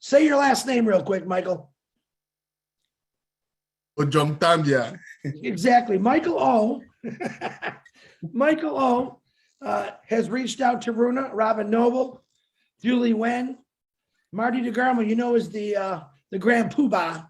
Say your last name real quick, Michael. Ojongtambia. Exactly. Michael O. Michael O. Has reached out to Runa, Robin Noble, Julie Wen, Marty DeGarmo, is the grand poobah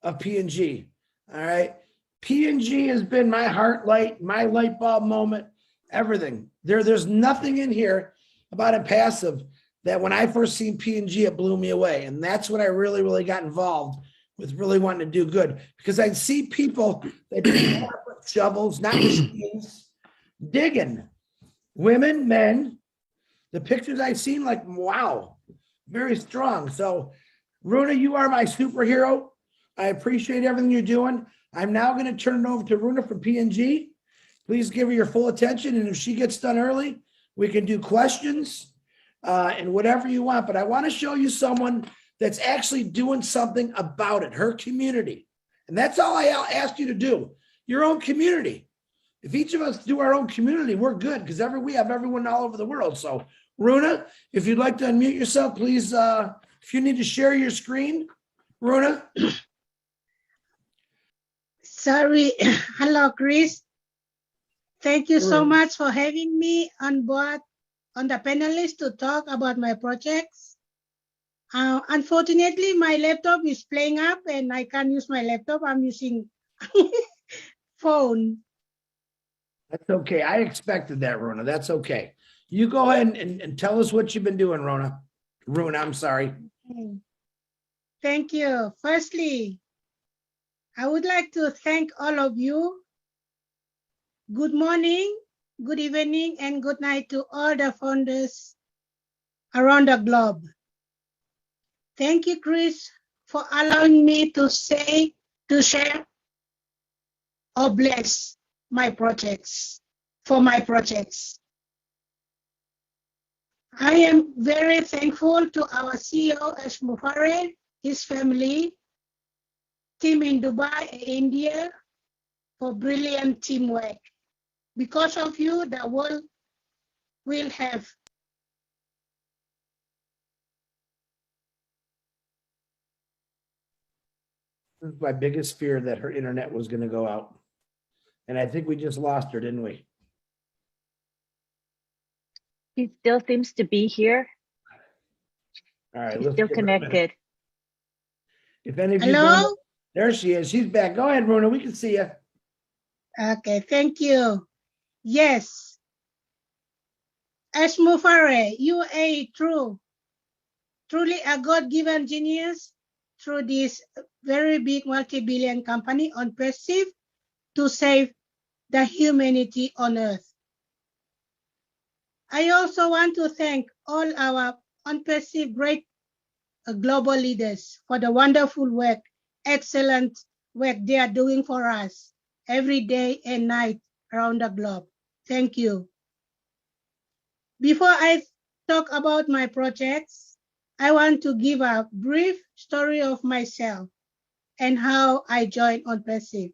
of P&G. All right. P&G has been my heart light, my light bulb moment, everything. There's nothing in here about Impassive that when I first seen P&G, it blew me away. And that's when I really, really got involved with really wanting to do good, because I'd see people that didn't have shovels, not machines, digging. Women, men, the pictures I've seen, like, wow, very strong. So, Runa, you are my superhero. I appreciate everything you're doing. I'm now going to turn it over to Runa from P&G. Please give her your full attention. And if she gets done early, we can do questions and whatever you want. But I want to show you someone that's actually doing something about it, her community. And that's all I ask you to do, your own community. If each of us do our own community, we're good, because we have everyone all over the world. So, Runa, if you'd like to unmute yourself, please, if you need to share your screen, Runa. Sorry. Hello, Chris. Thank you so much for having me on board on the panelist to talk about my projects. Unfortunately, my laptop is playing up and I can't use my laptop. I'm using phone. That's okay. I expected that, Runa. That's okay. You go ahead and tell us what you've been doing, Runa. Runa, I'm sorry. Okay. Thank you. Firstly, I would like to thank all of you. Good morning, good evening, and good night to all the founders around the globe. Thank you, Chris, for allowing me to share or bless my projects, for my projects. I am very thankful to our CEO, Ash Mufareh, his family, team in Dubai, India, for brilliant teamwork. Because of you, the world will have my biggest fear, that her internet was going to go out. And I think we just lost her, didn't we? He still seems to be here. All right. He's still connected. If any of you hello. There she is. She's back. Go ahead, Runa. We can see you. Okay, thank you. Yes. Ash Mufareh, you are truly a God-given genius through this very big multi-billion company Impassive to save the humanity on Earth. I also want to thank all our Impassive great global leaders for the wonderful work, excellent work they are doing for us every day and night around the globe. Thank you. Before I talk about my projects, I want to give a brief story of myself and how I joined Impassive.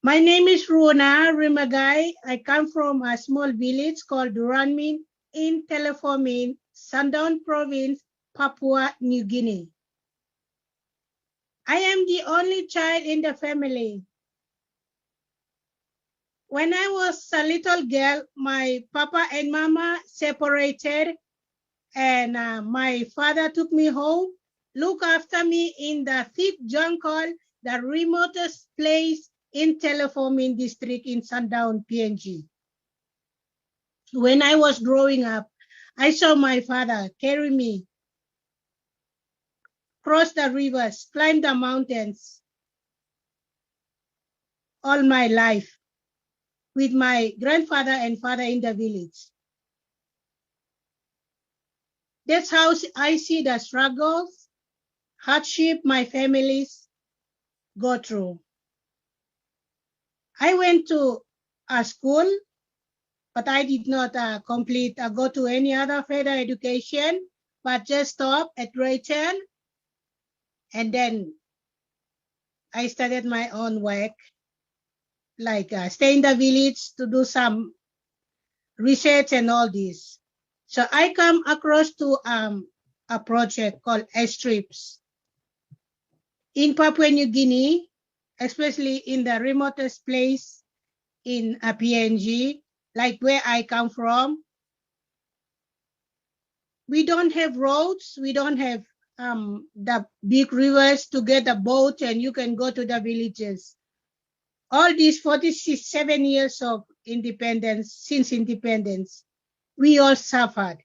My name is Runa Rimagai. I come from a small village called Duranmin in Teleformin, Sandaun Province, Papua New Guinea. I am the only child in the family. When I was a little girl, my papa and mama separated, and my father took me home, looked after me in the thick jungle, the remotest place in Teleformin district in Sandaun, PNG. When I was growing up, I saw my father carry me, cross the rivers, climb the mountains all my life with my grandfather and father in the village. That's how I see the struggles, hardship my families go through. I went to a school, but I did not go to any other further education, but just stopped at grade 10. And then I started my own work, like stay in the village to do some research and all this. So I come across to a project called Airstrips. In Papua New Guinea, especially in the remotest place in a PNG, like where I come from, we don't have roads, we don't have the big rivers to get a boat and you can go to the villages. All these 47 years of independence, since independence, we all suffered.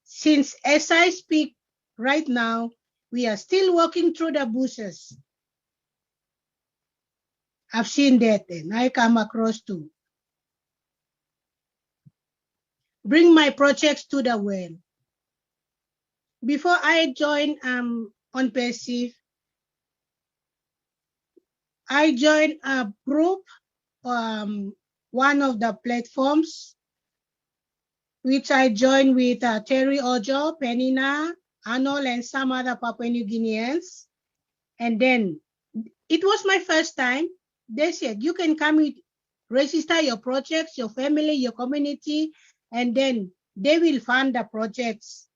Since as I speak right now, we are still walking through the bushes. I've seen that and I come across too. Bring my projects to the world. Before I joined OnPassive, I joined a group, one of the platforms, which I joined with Terry Ojo, Penina, Arnold, and some other Papua New Guineans. And then it was my first time. They said, you can come with, register your projects, your family, your community, and then they will fund the projects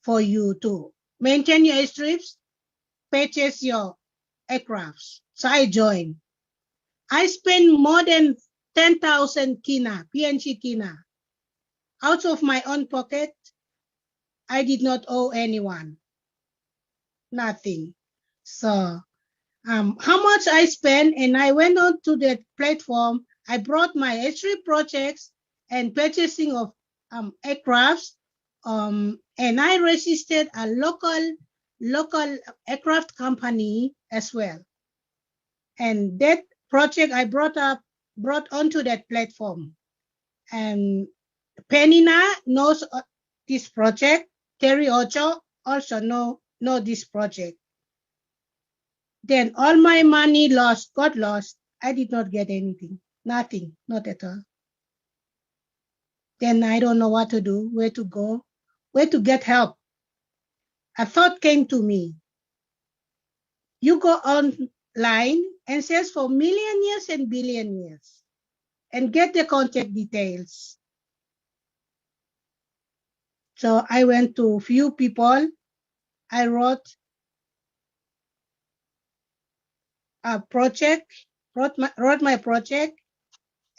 for you to maintain your airstrips, purchase your aircrafts. So I joined. I spent more than 10,000 kina, PNG kina, out of my own pocket. I did not owe anyone, nothing. So how much I spent, and I went on to that platform. I brought my airstrip projects and purchasing of aircrafts, and I registered a local aircraft company as well. And that project I brought onto that platform. And Penina knows this project. Terry Ocho also know this project. Then all my money got lost. I did not get anything, nothing, not at all. Then I don't know what to do, where to go, where to get help. A thought came to me. You go online and search for millionaires and billionaires and get the contact details. So I went to a few people. I wrote a project, wrote my project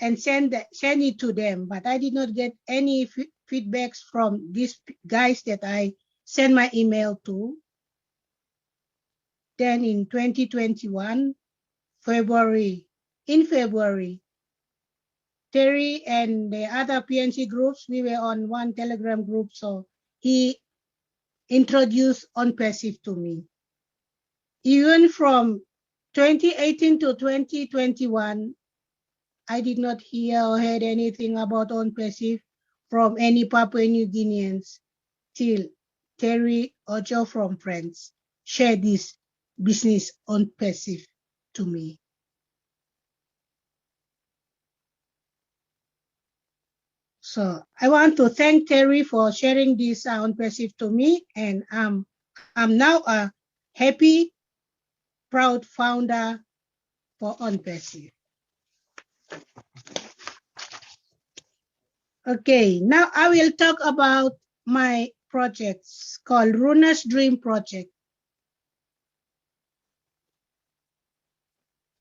and send it to them. But I did not get any feedbacks from these guys that I sent my email to. Then in 2021, in February, Terry and the other PNC groups, we were on one Telegram group, so he introduced OnPassive to me. Even from 2018 to 2021, I did not hear or heard anything about OnPassive from any Papua New Guineans till Terry Ojo from France shared this business OnPassive to me. So I want to thank Terry for sharing this OnPassive to me, and I'm now a happy, proud founder for OnPassive. Okay, now I will talk about my projects called Runa's Dream Project.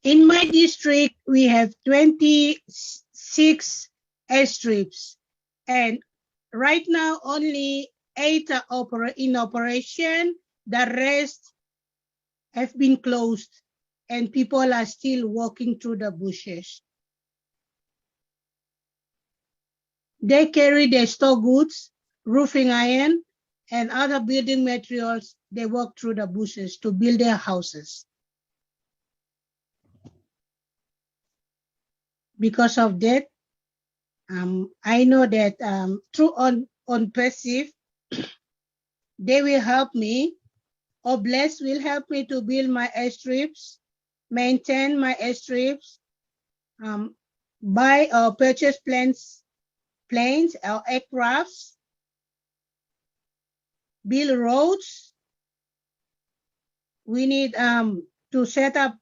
In my district, we have 26 airstrips, and right now only 8 are in operation. The rest have been closed, and people are still walking through the bushes. They carry their store goods, roofing iron, and other building materials. They walk through the bushes to build their houses. Because of that, I know that through OnPassive, they will help me, or Bless will help me to build my airstrips, maintain my airstrips, buy or purchase planes or aircrafts, build roads. We need to set up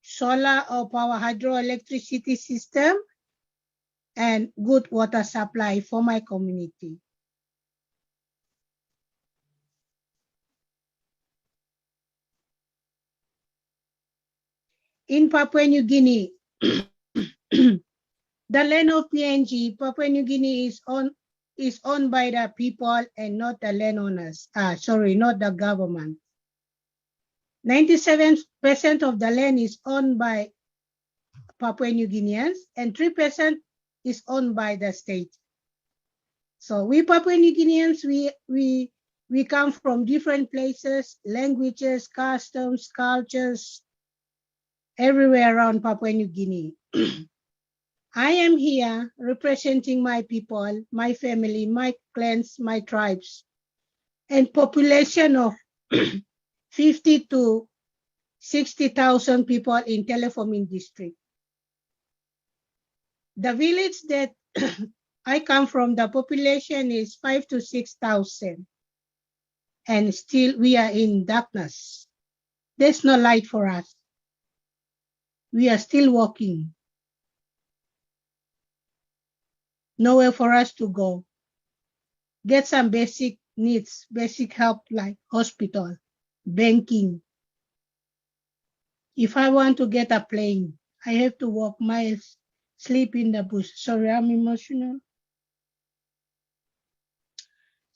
solar or power hydroelectricity system and good water supply for my community. in Papua New Guinea. The land of PNG, Papua New Guinea is owned by the people and not the landowners. Sorry, not the government. 97% of the land is owned by Papua New Guineans and 3% is owned by the state. So we Papua New Guineans, we come from different places, languages, customs, cultures, everywhere around Papua New Guinea. I am here representing my people, my family, my clans, my tribes, and population of 50 to 60,000 people in Telefomin district. The village that I come from, the population is 5 to 6,000. And still we are in darkness. There's no light for us. We are still walking. Nowhere for us to go. Get some basic needs, basic help like hospital, banking. If I want to get a plane, I have to walk miles, sleep in the bush. Sorry, I'm emotional.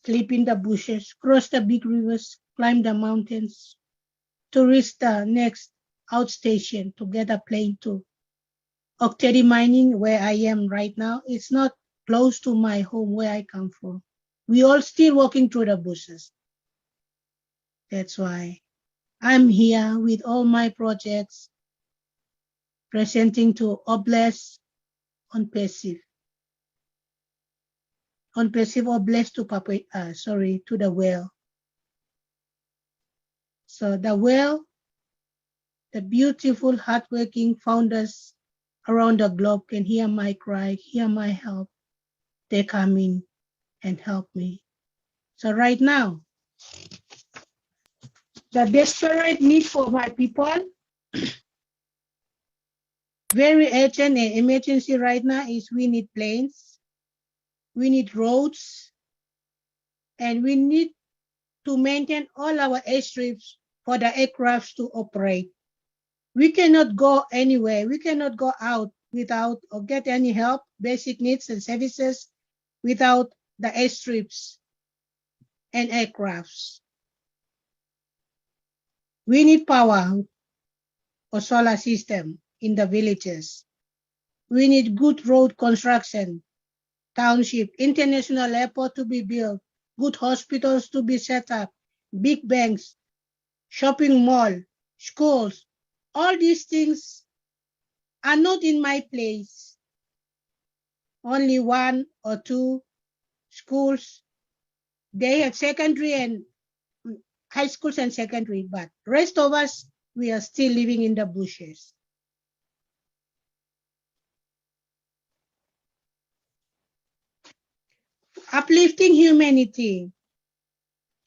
Sleep in the bushes, cross the big rivers, climb the mountains to reach the next outstation to get a plane to Okteri Mining, where I am right now. It's not close to my home where I come from. We all still walking through the bushes. That's why I'm here with all my projects presenting to Oblast on passive. On passive Oblast to to the well. So the well, the beautiful, hardworking founders around the globe can hear my cry, hear my help. They come in and help me. So right now, the desperate need for my people, very urgent and emergency right now is we need planes, we need roads, and we need to maintain all our airstrips for the aircrafts to operate. We cannot go anywhere. We cannot go out without or get any help, basic needs and services without the airstrips and aircrafts. We need power or solar system in the villages. We need good road construction, township, international airport to be built, good hospitals to be set up, big banks, shopping mall, schools. All these things are not in my place. Only 1 or 2 schools. They have secondary and high schools and secondary, but rest of us, we are still living in the bushes. Uplifting humanity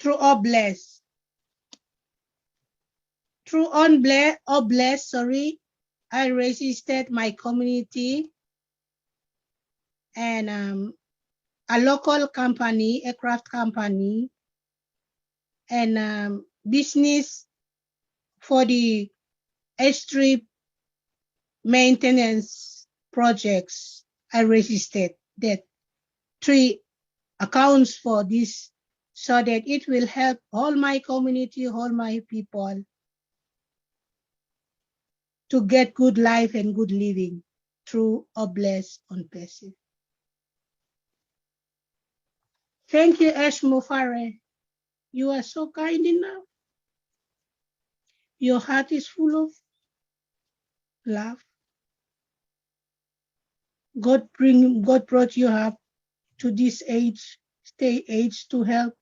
through Oblast. Through Oblast, I registered my community and a local company, aircraft company, and business for the airstrip maintenance projects. I registered that 3 accounts for this so that it will help all my community, all my people to get good life and good living through Oblast on passive. Thank you, Ashmo Fareh. You are so kind enough. Your heart is full of love. God brought you up to this age to help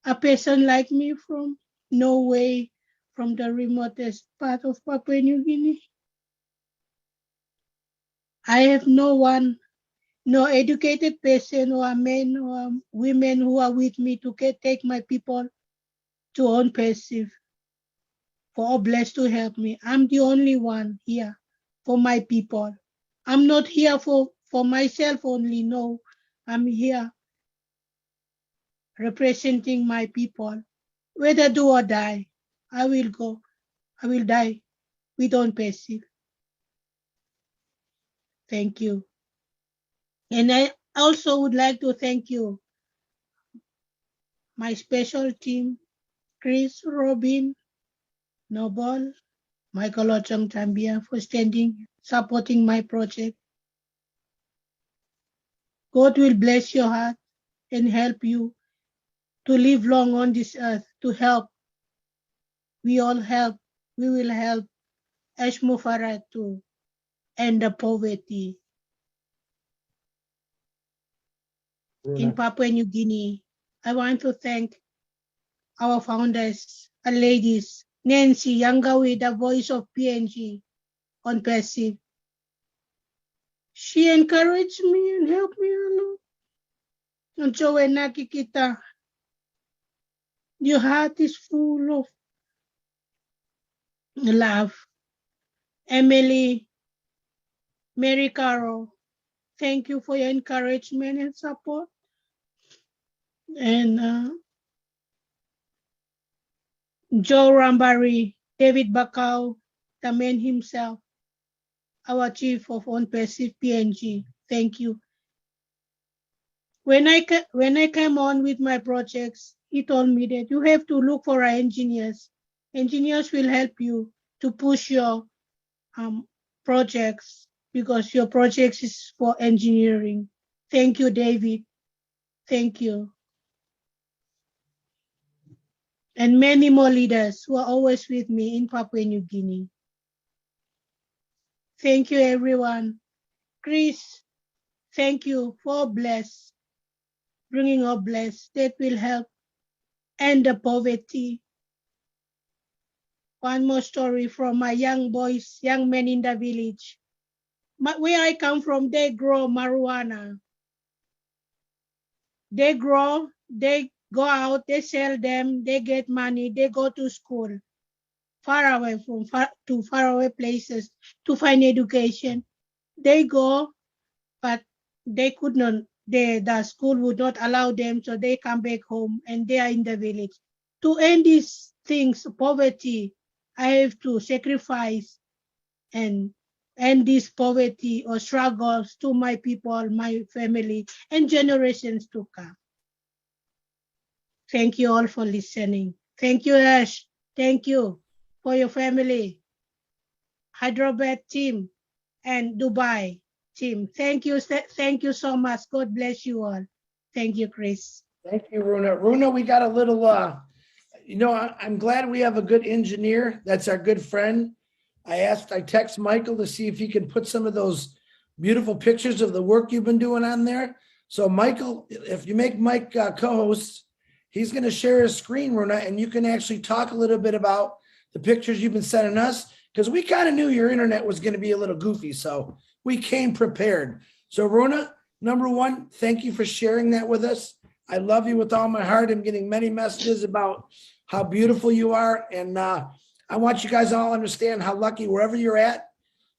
a person like me from Norway, from the remotest part of Papua New Guinea. I have no one, no educated person or men or women who are with me to take my people to on passive for Oblast to help me. I'm the only one here for my people. I'm not here for myself only, no. I'm here representing my people. Whether do or die, I will go. I will die with On Passive. Thank you. And I also would like to thank you, my special team, Chris, Robin, Noble, Michael Ochong Tambia, for supporting my project. God will bless your heart and help you to live long on this earth, to help. We all help. We will help Ash Mufarad to end the poverty in Papua New Guinea. I want to thank our founders and ladies, Nancy Yangawi, the voice of PNG On Passive. She encouraged me and helped me a lot. And so when nakikita, your heart is full of love. Emily, Mary Carol, thank you for your encouragement and support. And Joe Rambari, David Bakau, the man himself, our chief of On Passive PNG, thank you. When I came on with my projects, he told me that you have to look for engineers. Engineers will help you to push your projects because your projects is for engineering. Thank you, David. Thank you. And many more leaders who are always with me in Papua New Guinea. Thank you, everyone. Chris, thank you for bringing up bless that will help end the poverty. One more story from my young men in the village. Where I come from, they grow marijuana. They grow, they go out, they sell them, they get money, they go to school, far away places to find education. They go, but they could not, the school would not allow them, so they come back home and they are in the village. To end these things, poverty, I have to sacrifice and end this poverty or struggles to my people, my family, and generations to come. Thank you all for listening. Thank you, Ash. Thank you for your family, Hyderabad team, and Dubai team. Thank you so much. God bless you all. Thank you, Chris. Thank you, Runa. Runa, we got a little, I'm glad we have a good engineer. That's our good friend. I text Michael to see if he can put some of those beautiful pictures of the work you've been doing on there. So Michael, if you make Mike co-host, he's going to share his screen, Runa, and you can actually talk a little bit about the pictures you've been sending us, because we kind of knew your internet was going to be a little goofy, so we came prepared. So Runa, number one, thank you for sharing that with us. I love you with all my heart. I'm getting many messages about how beautiful you are, and I want you guys all understand how lucky wherever you're at,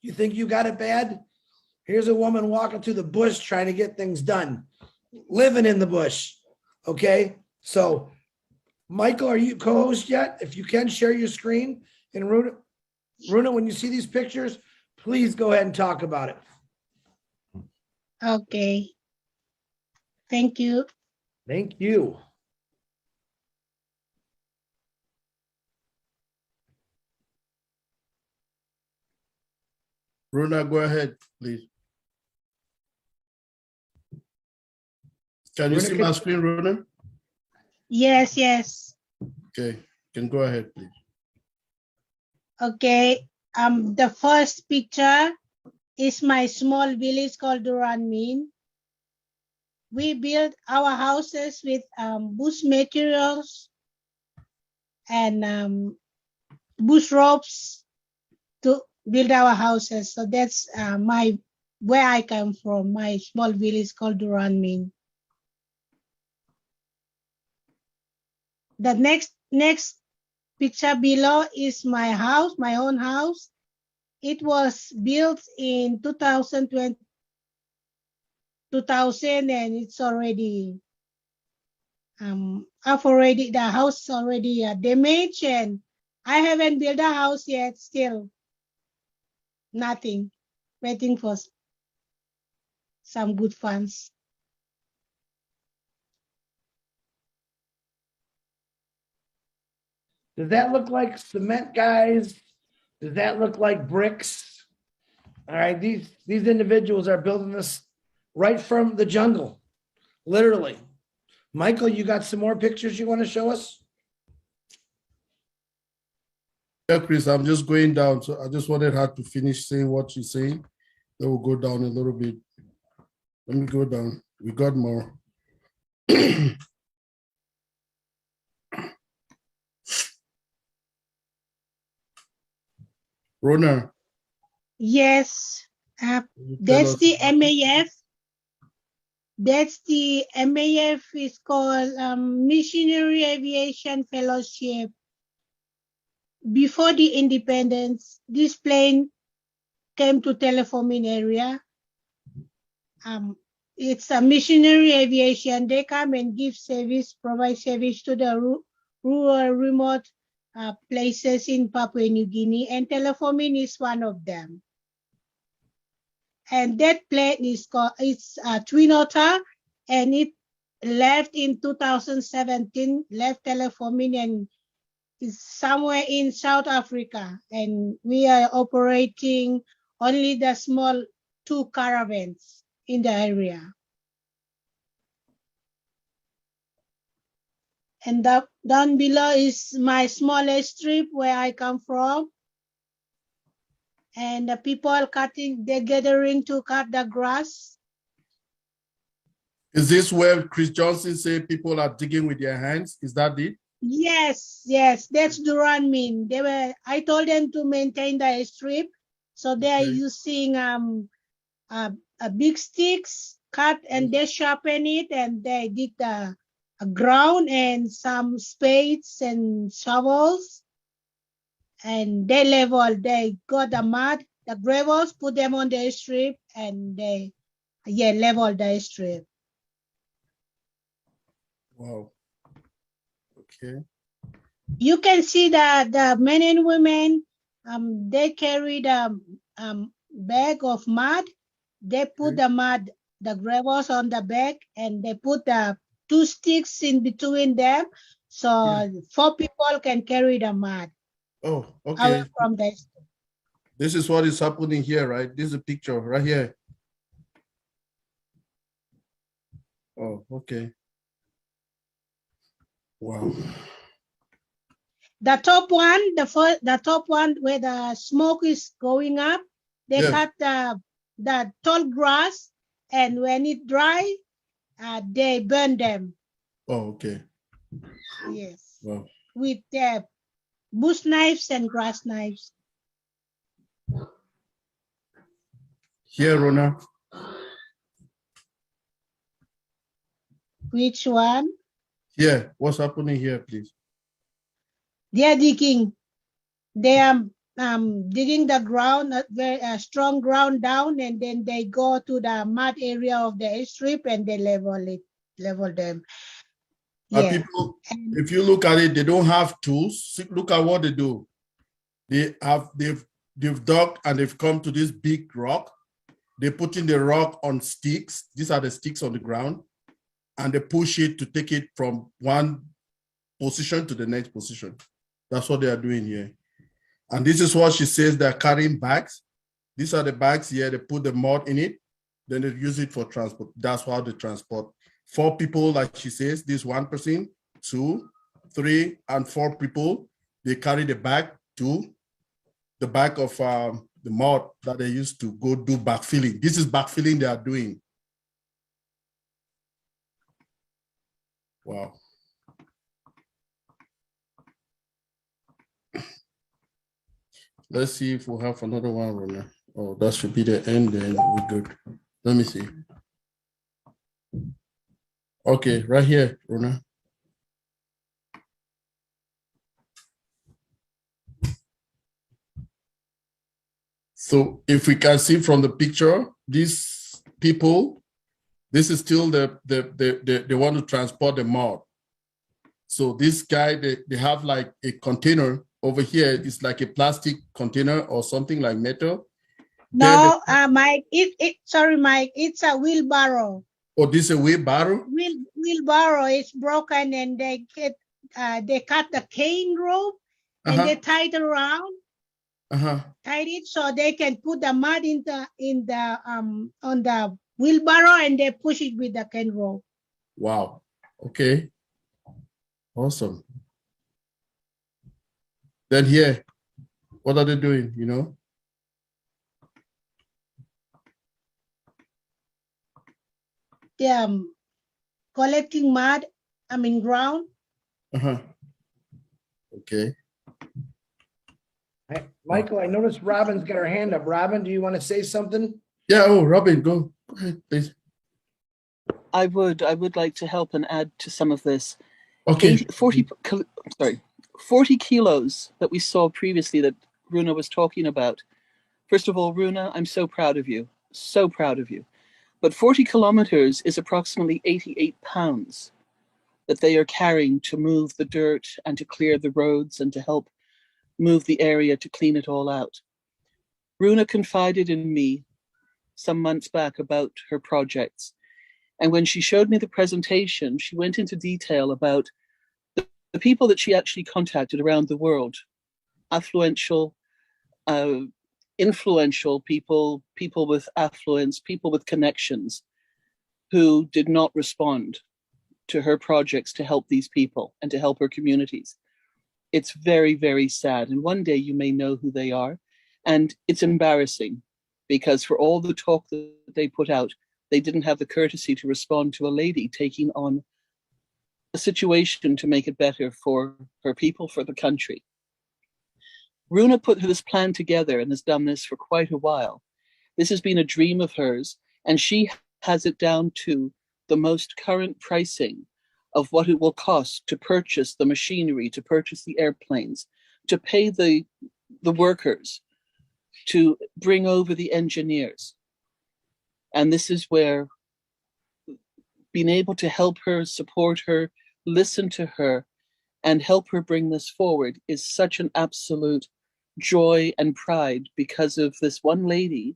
you think you got it bad. Here's a woman walking through the bush trying to get things done, living in the bush. Okay. So Michael, are you co-host yet? If you can, share your screen. And Runa, when you see these pictures, please go ahead and talk about it. Okay. Thank you. Thank you. Runa, go ahead, please. Can you see my screen, Runa? Yes, yes. Okay, you can go ahead, please. Okay. The first picture is my small village called Duranmin. We built our houses with bush materials and bush ropes to build our houses. So that's where I come from, my small village called Duranmin. The next picture below is my house, my own house. It was built in 2000 and it's already the house is already damaged, and I haven't built a house yet still. Nothing. Waiting for some good funds. Does that look like cement, guys? Does that look like bricks? All right, these individuals are building this right from the jungle, literally. Michael, you got some more pictures you want to show us? Yeah, Chris, I'm just going down. So I just wanted her to finish saying what she's saying. Then we'll go down a little bit. Let me go down. We got more. Rona. Yes, tell that's us the about- MAF. That's the MAF is called Missionary Aviation Fellowship. Before the independence, this plane came to Teleforming area. It's a missionary aviation. They come and give service, provide service to the rural, remote places in Papua New Guinea, and Teleforming is one of them. And that plane is called, it's Twin Otter, and it left in 2017, left Teleforming and is somewhere in South Africa. And we are operating only the small 2 caravans in the area. And down below is my smallest strip where I come from. And the people cutting, they're gathering to cut the grass. Is this where Chris Johnson said people are digging with their hands? Is that it? Yes, that's Duran mean. I told them to maintain the strip. So they're Okay. using a big sticks, cut and they sharpen it and they dig the ground and some spades and shovels. And they got the mud, the gravels, put them on the strip and they level the strip. Wow. Okay. You can see the men and women, they carry the bag of mud. They put the mud, the gravels on the bag, and they put the 2 sticks in between them, so 4 people can carry the mud Oh, away okay. from the strip. This is what is happening here, right? This is a picture right here. Oh, okay. Wow. The top one, the top one where the smoke is going up, they cut the tall grass, and when it dry, they burn them. Oh, okay. Yes, Wow. with bush knives and grass knives. Here, Rona. Which one? Here, what's happening here, please? They are digging. They are digging the ground, very strong ground down, and then they go to the mud area of the strip and they level them. People, if you look at it, they don't have tools. See, look at what they do. They've dug and they've come to this big rock. They're putting the rock on sticks. These are the sticks on the ground, and they push it to take it from one position to the next position. That's what they are doing here. And this is what she says they're carrying bags. These are the bags here. They put the mud in it. Then they use it for transport. That's how they transport. 4 people, like she says, this 1 person, 2, 3, and 4 people. They carry the bag to the back of the mud that they used to go do backfilling. This is backfilling they are doing. Wow. Let's see if we'll have another one, Rona. Oh, that should be the end, then we're good. Let me see. Okay, right here, Rona. So if we can see from the picture, these people, this is still they want to transport the mud. So this guy, they have like a container over here. It's like a plastic container or something like metal. No, Mike, sorry, Mike, it's a wheelbarrow. Oh, this is a wheelbarrow? Wheelbarrow is broken and they cut the cane rope and they tie it around, tied it so they can put the mud on the wheelbarrow and they push it with the cane rope. Wow. Okay. Awesome. Then here, what are they doing, you know? They're collecting mud, ground. Okay. Hey, Michael, I noticed Robin's got her hand up. Robin, do you want to say something? Yeah, oh, Robin, go ahead, please. I would like to help and add to some of this. Okay. 40 kilos that we saw previously that Runa was talking about. First of all, Runa, I'm so proud of you. So proud of you. But 40 kilometers is approximately 88 pounds that they are carrying to move the dirt and to clear the roads and to help move the area to clean it all out. Runa confided in me some months back about her projects. And when she showed me the presentation, she went into detail about the people that she actually contacted around the world, affluential, influential people, people with affluence, people with connections, who did not respond to her projects to help these people and to help her communities. It's very, very sad. And one day you may know who they are. And it's embarrassing because for all the talk that they put out, they didn't have the courtesy to respond to a lady taking on a situation to make it better for her people, for the country. Runa put this plan together and has done this for quite a while. This has been a dream of hers, and she has it down to the most current pricing of what it will cost to purchase the machinery, to purchase the airplanes, to pay the workers, to bring over the engineers. And this is where being able to help her, support her, listen to her, and help her bring this forward is such an absolute joy and pride because of this one lady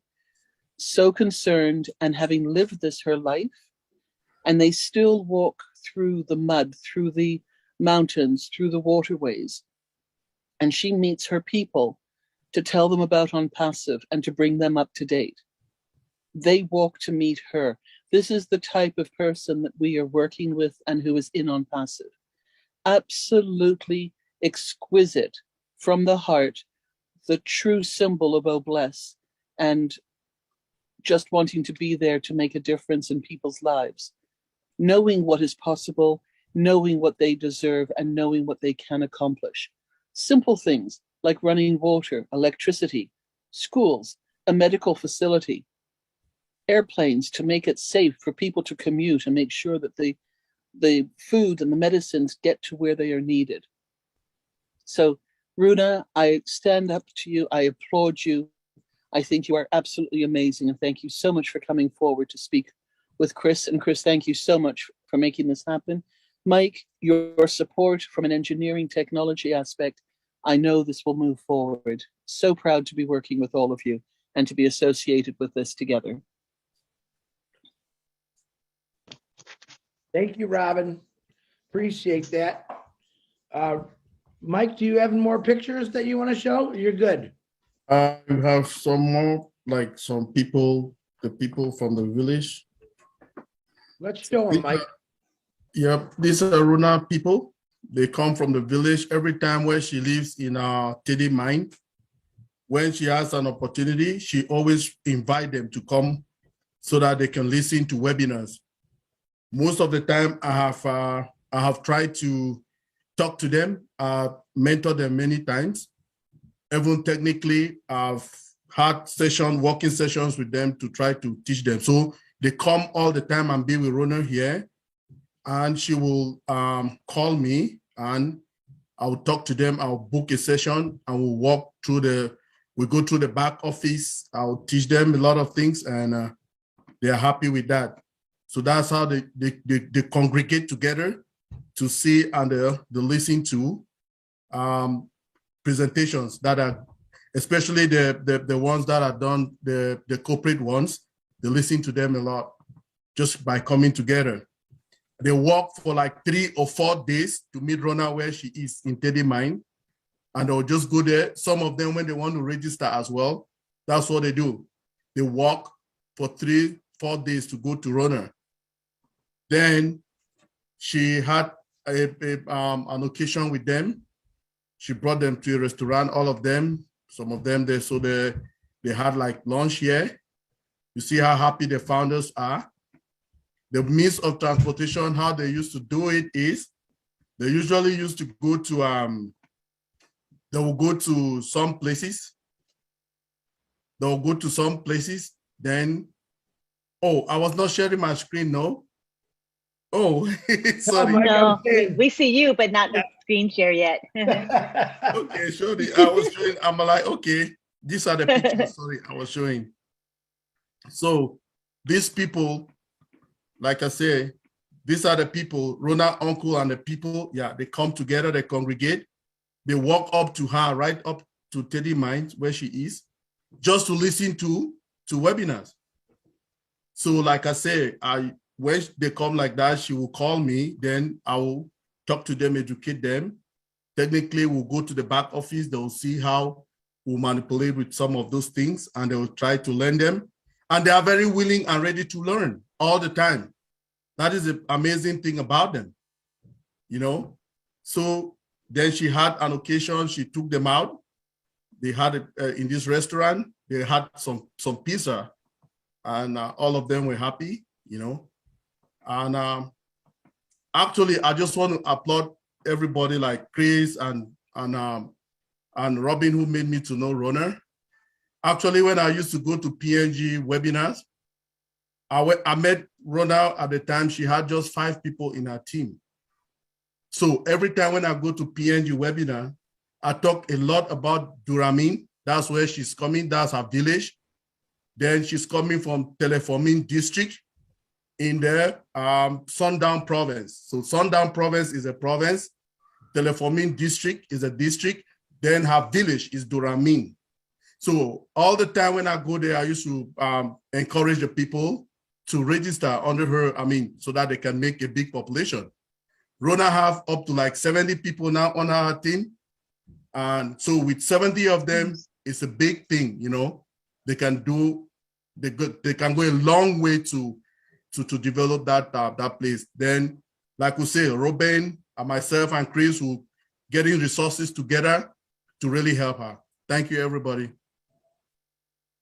so concerned and having lived this her life, and they still walk through the mud, through the mountains, through the waterways. And she meets her people to tell them about OnPassive and to bring them up to date. They walk to meet her. This is the type of person that we are working with and who is in OnPassive. Absolutely exquisite from the heart, the true symbol of Obless, and just wanting to be there to make a difference in people's lives, knowing what is possible, knowing what they deserve, and knowing what they can accomplish. Simple things like running water, electricity, schools, a medical facility, airplanes to make it safe for people to commute and make sure that the food and the medicines get to where they are needed. So, Runa, I stand up to you. I applaud you. I think you are absolutely amazing. And thank you so much for coming forward to speak with Chris. And Chris, thank you so much for making this happen. Mike, your support from an engineering technology aspect, I know this will move forward. So proud to be working with all of you and to be associated with this together. Thank you, Robin. Appreciate that. Mike, do you have more pictures that you want to show? You're good. I have some more, like some people, the people from the village. Let's show them, Mike. Yep, these are Runa people. They come from the village every time where she lives in Teddy Mine. When she has an opportunity, she always invite them to come so that they can listen to webinars. Most of the time, I have tried to talk to them, mentor them many times. Even technically, I've had working sessions with them to try to teach them. So they come all the time and be with Runa here, and she will call me and I'll talk to them. I'll book a session and we'll go through the back office. I'll teach them a lot of things and they're happy with that. So that's how they congregate together to see and they listen to presentations that are especially the ones that are done, the corporate ones. They listen to them a lot just by coming together. They walk for like 3 or 4 days to meet Rona where she is in Teddy Mine. And they'll just go there. Some of them, when they want to register as well, that's what they do. They walk for 3, 4 days to go to Rona. Then she had an occasion with them. She brought them to a restaurant, all of them. Some of them, they had like lunch here. You see how happy the founders are. The means of transportation, how they used to do it is, they usually used to go to, they will go to some places. They'll go to some places, then, oh, I was not sharing my screen, no? Oh, sorry. Mike, No, I'm saying- we see you, but not the screen share yet. Okay, surely I was showing, I'm like, okay, these are the pictures, sorry, I was showing. So these people, like I say, these are the people, Rona uncle and the people, yeah, they come together, they congregate, they walk up to her, right up to Teddy Mines, where she is, just to listen to webinars. So like I say, when they come like that, she will call me, then I will talk to them, educate them. Technically, we'll go to the back office, they'll see how we'll manipulate with some of those things, and they will try to learn them. And they are very willing and ready to learn all the time. That is the amazing thing about them, you know? So then she had an occasion, she took them out. They had it in this restaurant, they had some pizza, and all of them were happy, you know? And actually, I just want to applaud everybody like Chris and Robin, who made me to know Rona. Actually, when I used to go to PNG webinars, I met Rona at the time. She had just 5 people in her team. So every time when I go to PNG webinar, I talk a lot about Duramin. That's where she's coming. That's her village. Then she's coming from Teleformin district in the Sundown province. So Sundown province is a province. Teleformin district is a district. Then her village is Duramin. So all the time when I go there, I used to encourage the people to register under her, so that they can make a big population. Rona have up to like 70 people now on her team. And so with 70 of them, it's a big thing, you know. They can go a long way to develop that place. Then, like we say, Robin and myself and Chris will getting resources together to really help her. Thank you, everybody.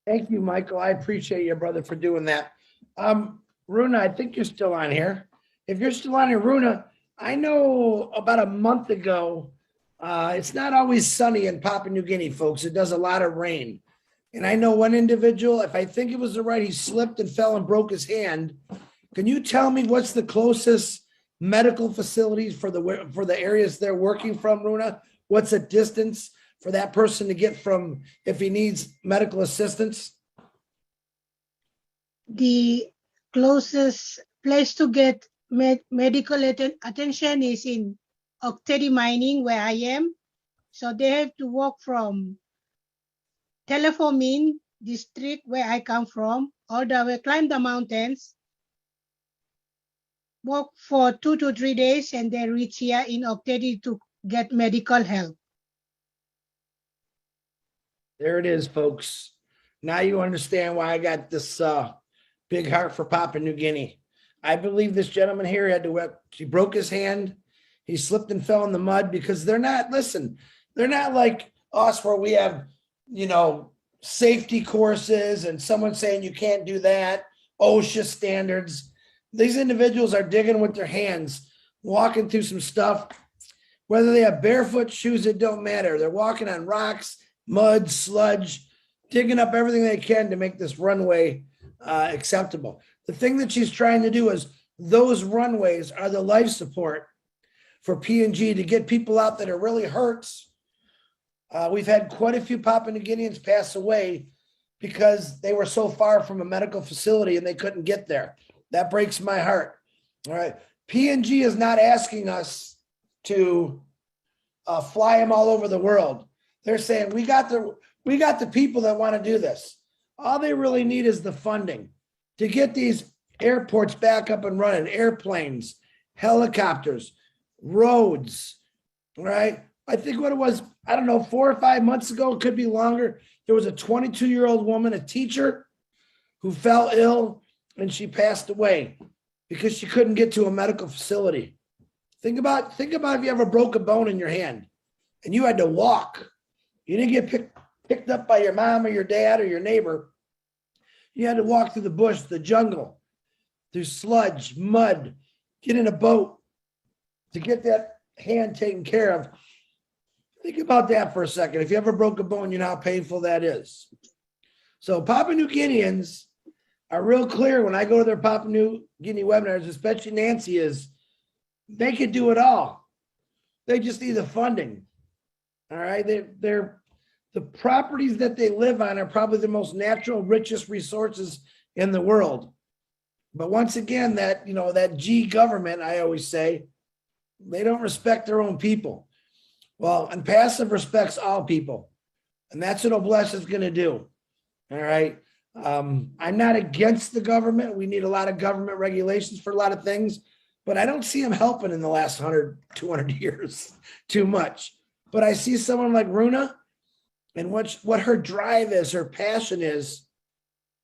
Thank you, Michael. I appreciate you, brother, for doing that. Runa, I think you're still on here. If you're still on here, Runa, I know about a month ago, it's not always sunny in Papua New Guinea, folks. It does a lot of rain. And I know one individual, if I think it was right, he slipped and fell and broke his hand. Can you tell me what's the closest medical facilities for the areas they're working from, Runa? What's the distance for that person to get from if he needs medical assistance? The closest place to get medical attention is in Oktedi Mining, where I am. So they have to walk from Teleformin district, where I come from, all the way, climb the mountains, walk for 2 to 3 days, and then reach here in Oktedi to get medical help. There it is, folks. Now you understand why I got this big heart for Papua New Guinea. I believe this gentleman here he broke his hand. He slipped and fell in the mud because they're not like us where we have, safety courses and someone saying you can't do that, OSHA standards. These individuals are digging with their hands, walking through some stuff. Whether they have barefoot shoes, it don't matter. They're walking on rocks, mud, sludge, digging up everything they can to make this runway acceptable. The thing that she's trying to do is those runways are the life support for PNG to get people out that are really hurt. We've had quite a few Papua New Guineans pass away because they were so far from a medical facility and they couldn't get there. That breaks my heart. All right. PNG is not asking us to fly them all over the world. They're saying, we got the people that want to do this. All they really need is the funding to get these airports back up and running, airplanes, helicopters, roads, right? I think what it was, I don't know, 4 or 5 months ago, it could be longer. There was a 22-year-old woman, a teacher, who fell ill and she passed away because she couldn't get to a medical facility. Think about if you ever broke a bone in your hand and you had to walk. You didn't get picked up by your mom or your dad or your neighbor. You had to walk through the bush, the jungle, through sludge, mud, get in a boat to get that hand taken care of. Think about that for a second. If you ever broke a bone, you know how painful that is. So Papua New Guineans are real clear when I go to their Papua New Guinea webinars, especially Nancy, is they could do it all. They just need the funding. All right. They're the properties that they live on are probably the most natural, richest resources in the world. But once again, that G government, I always say, they don't respect their own people. Well, and passive respects all people. And that's what Oblast is going to do. All right. I'm not against the government. We need a lot of government regulations for a lot of things, but I don't see them helping in the last 100, 200 years too much. But I see someone like Runa and what her drive is, her passion is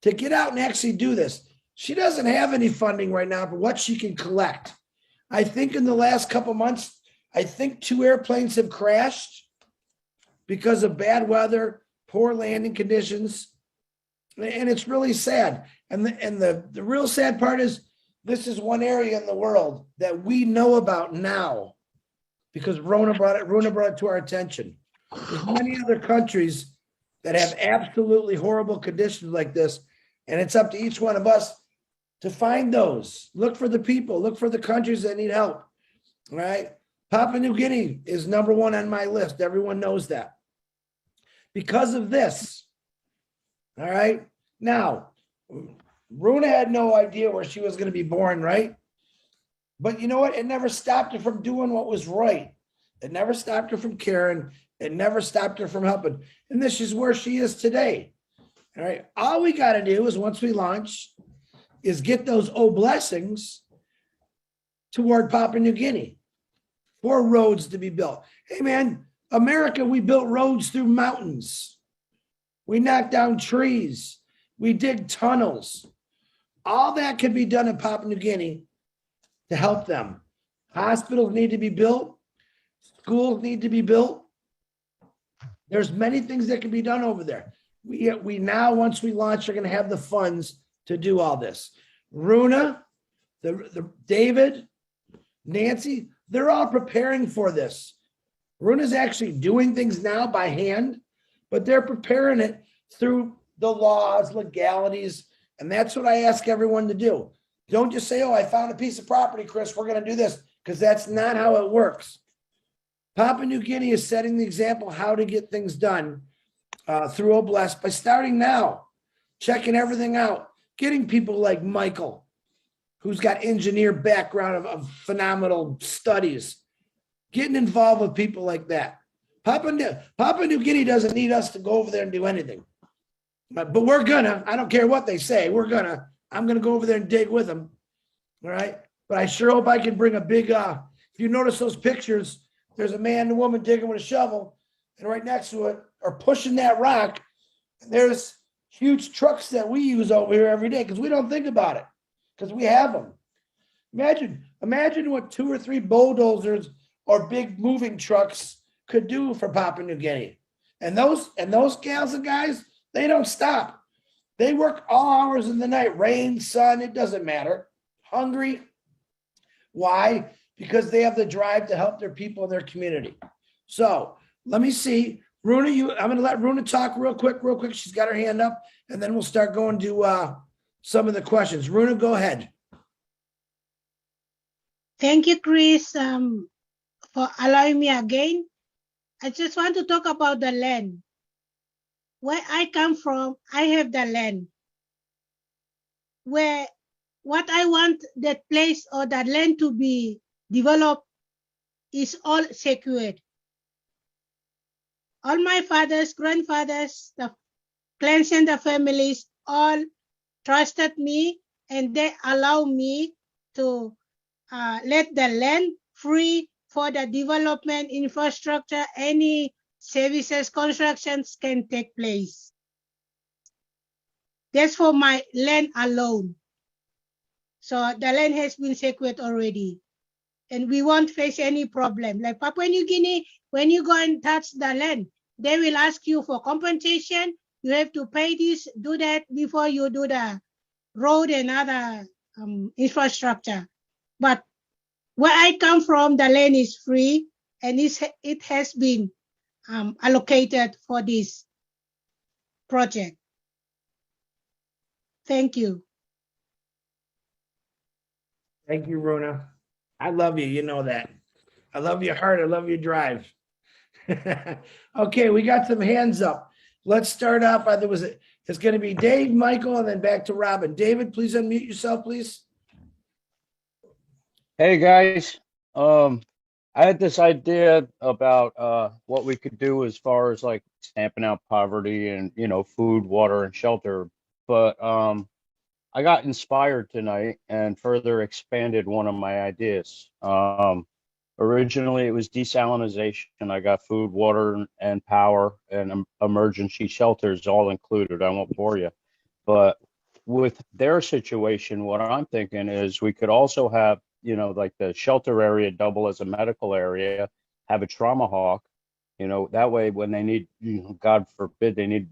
to get out and actually do this. She doesn't have any funding right now for what she can collect. I think in the last couple months, I think 2 airplanes have crashed because of bad weather, poor landing conditions. And it's really sad. And the real sad part is this is one area in the world that we know about now because Runa brought it to our attention. There's many other countries that have absolutely horrible conditions like this. And it's up to each one of us to find those. Look for the people, look for the countries that need help. All right. Papua New Guinea is #1 on my list. Everyone knows that. Because of this. All right. Now, Runa had no idea where she was going to be born, right? But you know what? It never stopped her from doing what was right. It never stopped her from caring. It never stopped her from helping. And this is where she is today. All right. All we got to do is once we launch is get those blessings toward Papua New Guinea for roads to be built. Hey, man, America, we built roads through mountains. We knocked down trees. We dig tunnels. All that could be done in Papua New Guinea to help them. Hospitals need to be built. Schools need to be built. There's many things that can be done over there. We now, once we launch, are going to have the funds to do all this. Runa, the David, Nancy, they're all preparing for this. Runa's actually doing things now by hand, but they're preparing it through the laws, legalities, and that's what I ask everyone to do. Don't just say, oh, I found a piece of property, Chris, we're going to do this, because that's not how it works. Papua New Guinea is setting the example how to get things done through Oblast by starting now, checking everything out, getting people like Michael, who's got engineer background of phenomenal studies, getting involved with people like that. Papua New Guinea doesn't need us to go over there and do anything. But we're gonna, I don't care what they say, I'm gonna go over there and dig with them. All right. But I sure hope I can bring a big, if you notice those pictures, there's a man and a woman digging with a shovel, and right next to it are pushing that rock. There's huge trucks that we use over here every day because we don't think about it because we have them. Imagine what 2 or 3 bulldozers or big moving trucks could do for Papua New Guinea. And those gals and guys, they don't stop. They work all hours of the night, rain, sun, it doesn't matter. Hungry. Why? Because they have the drive to help their people in their community. So let me see. Runa, I'm going to let Runa talk real quick. She's got her hand up, and then we'll start going to some of the questions. Runa, go ahead. Thank you, Chris, for allowing me again. I just want to talk about the land. Where I come from, I have the land. Where what I want that place or that land to be developed is all secured. all my fathers, grandfathers, the clans and the families all trusted me, and they allow me to let the land free for the development infrastructure. Any services, constructions can take place. That's for my land alone. So the land has been secured already, and we won't face any problem. Like Papua New Guinea, when you go and touch the land, they will ask you for compensation. You have to pay this, do that before you do the road and other infrastructure. But where I come from, the land is free, and it has been allocated for this project. Thank you. Thank you, Runa. I love you. You know that. I love your heart. I love your drive. Okay, we got some hands up. Let's start off. It's going to be Dave, Michael, and then back to Robin. David, please unmute yourself, please. Hey guys, I had this idea about what we could do as far as like stamping out poverty and food, water, and shelter. But I got inspired tonight and further expanded one of my ideas. Originally, it was desalinization. I got food, water, and power, and emergency shelters all included. I won't bore you, but with their situation, what I'm thinking is we could also have like the shelter area double as a medical area, have a trauma hawk, that way when they need, God forbid, they need,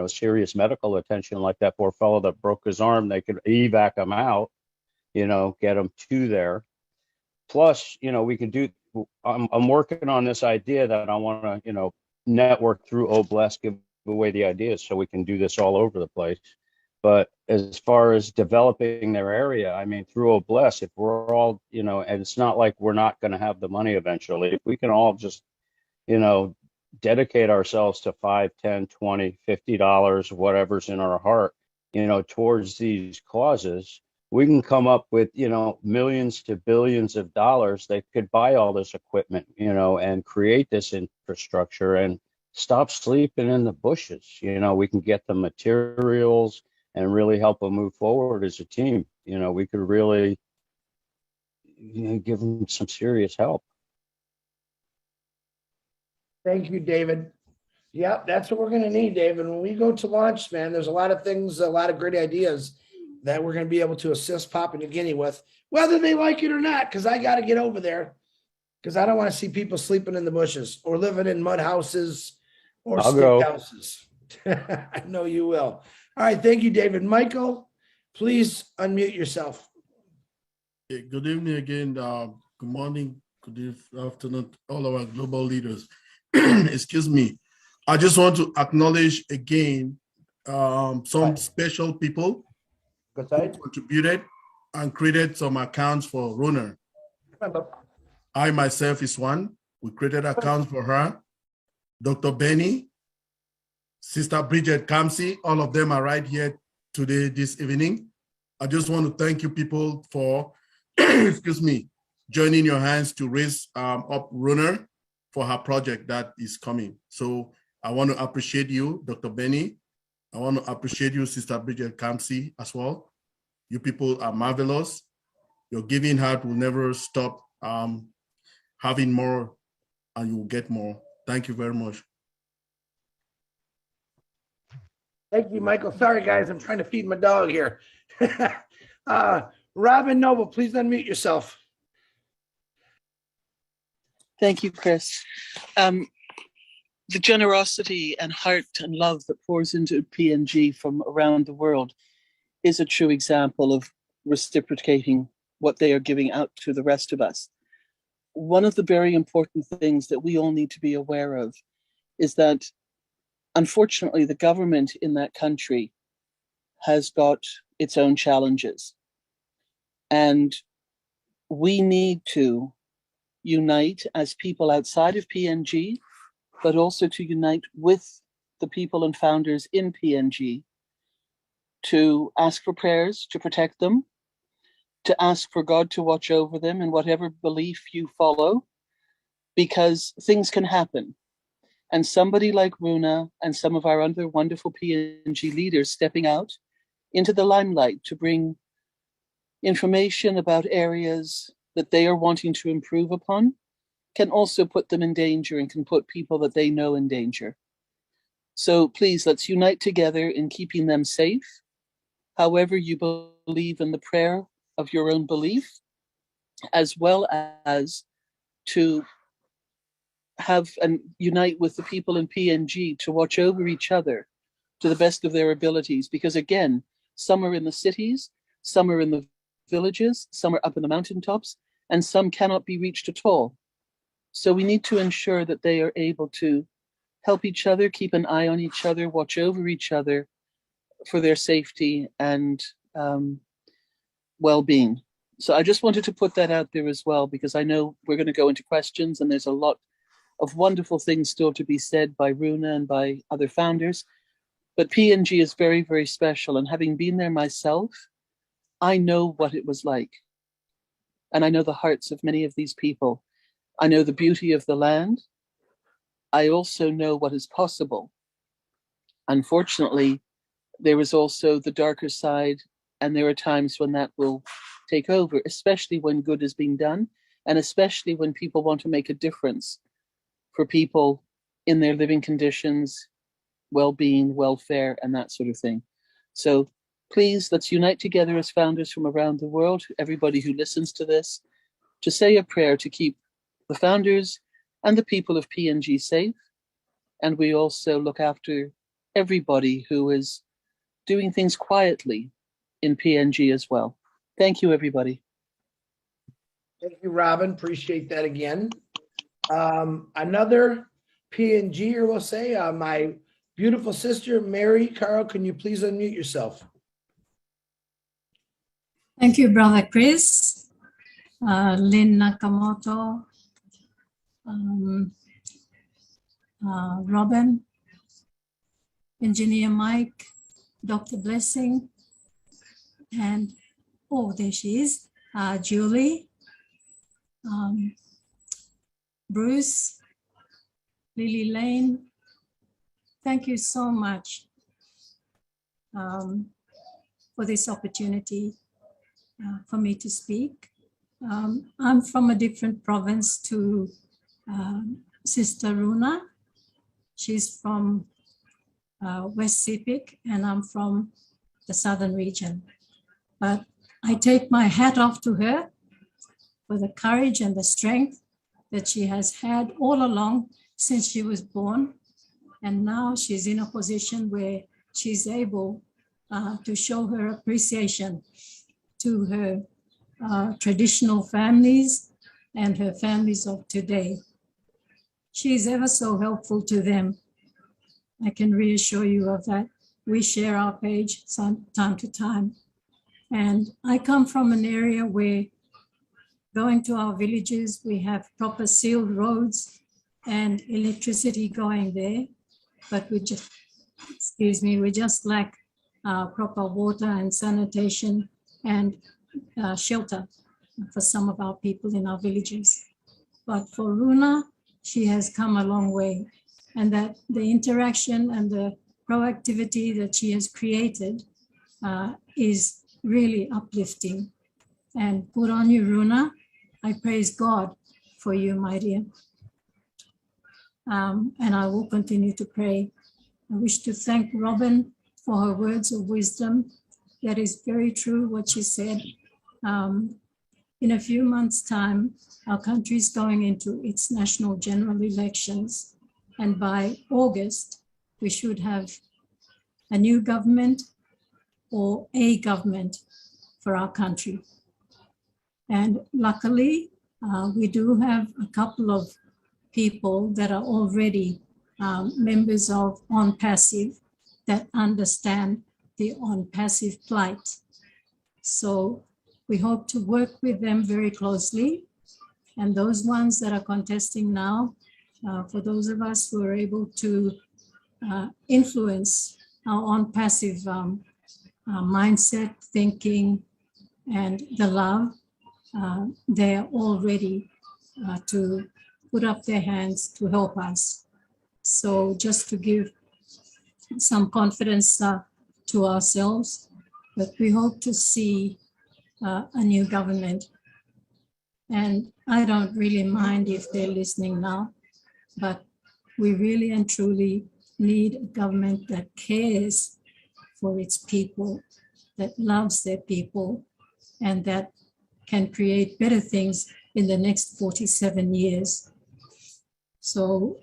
serious medical attention like that poor fellow that broke his arm, they could evac him out, get him to there. Plus, we could do, I'm working on this idea that I want to, network through Oblast, give away the ideas so we can do this all over the place. But as far as developing their area, I mean, through Oblast, if we're all, and it's not like we're not going to have the money eventually, if we can all just, dedicate ourselves to $5, $10, $20, $50, whatever's in our heart, towards these causes, we can come up with, millions to billions of dollars that could buy all this equipment, and create this infrastructure and stop sleeping in the bushes. We can get the materials and really help them move forward as a team. We could really give them some serious help. Thank you, David. Yep, that's what we're going to need, David. When we go to launch, man, there's a lot of things, a lot of great ideas that we're going to be able to assist Papua New Guinea with, whether they like it or not, because I got to get over there, because I don't want to see people sleeping in the bushes or living in mud houses or stick houses. I know you will. All right. Thank you, David. Michael, please unmute yourself. Hey, good evening again. Good morning. Good afternoon, all our global leaders. Excuse me. I just want to acknowledge again some special people who contributed and created some accounts for Runa. I myself is one. We created accounts for her. Dr. Benny, Sister Bridget Kamsi, all of them are right here today, this evening. I just want to thank you people for, excuse me, joining your hands to raise up Runa for her project that is coming. So I want to appreciate you, Dr. Benny. I want to appreciate you, Sister Bridget Kamsi, as well. You people are marvelous. Your giving heart will never stop having more, and you will get more. Thank you very much. Thank you, Michael. Sorry, guys. I'm trying to feed my dog here. Robin Noble, please unmute yourself. Thank you, Chris. The generosity and heart and love that pours into PNG from around the world is a true example of reciprocating what they are giving out to the rest of us. One of the very important things that we all need to be aware of is that, unfortunately, the government in that country has got its own challenges. And we need to unite as people outside of PNG, but also to unite with the people and founders in PNG to ask for prayers to protect them, to ask for God to watch over them in whatever belief you follow, because things can happen. And somebody like Runa and some of our other wonderful PNG leaders stepping out into the limelight to bring information about areas that they are wanting to improve upon can also put them in danger and can put people that they know in danger. So please, let's unite together in keeping them safe. However you believe in the prayer of your own belief, as well as to have and unite with the people in PNG to watch over each other to the best of their abilities. Because again, some are in the cities, some are in the villages, some are up in the mountaintops, and some cannot be reached at all. So we need to ensure that they are able to help each other, keep an eye on each other, watch over each other for their safety and well-being. So I just wanted to put that out there as well, because I know we're going to go into questions and there's a lot of wonderful things still to be said by Runa and by other founders. But PNG is very, very special. And having been there myself, I know what it was like. And I know the hearts of many of these people. I know the beauty of the land. I also know what is possible. Unfortunately, there is also the darker side, and there are times when that will take over, especially when good is being done, and especially when people want to make a difference for people in their living conditions, well-being, welfare, and that sort of thing. So please, let's unite together as founders from around the world, everybody who listens to this, to say a prayer to keep the founders and the people of PNG safe. And we also look after everybody who is doing things quietly in PNG as well. Thank you, everybody. Thank you, Robin. Appreciate that again. Another PNGer will say, my beautiful sister, Mary Carl, can you please unmute yourself? Thank you, Brother Chris, Lynn Nakamoto, Robin, Engineer Mike, Dr. Blessing, and, oh, there she is, Julie, Bruce, Lily Lane. Thank you so much for this opportunity for me to speak. I'm from a different province to Sister Runa. She's from West Sepik, and I'm from the southern region. But I take my hat off to her for the courage and the strength that she has had all along since she was born. And now she's in a position where she's able to show her appreciation to her traditional families and her families of today. She's ever so helpful to them. I can reassure you of that. We share our page time to time. And I come from an area where going to our villages, we have proper sealed roads and electricity going there, but we just, we just lack proper water and sanitation and shelter for some of our people in our villages. But for Runa, she has come a long way, and that the interaction and the proactivity that she has created is really uplifting. And good on you, Runa. I praise God for you, my dear. And I will continue to pray. I wish to thank Robin for her words of wisdom. That is very true what she said. In a few months' time, our country is going into its national general elections. And by August, we should have a new government or a government for our country. And luckily, we do have a couple of people that are already members of On Passive that understand the On Passive plight. So we hope to work with them very closely. And those ones that are contesting now, for those of us who are able to influence our On Passive mindset, thinking, and the love, they are all ready to put up their hands to help us. So just to give some confidence to ourselves, but we hope to see a new government. And I don't really mind if they're listening now, but we really and truly need a government that cares for its people, that loves their people, and that can create better things in the next 47 years. So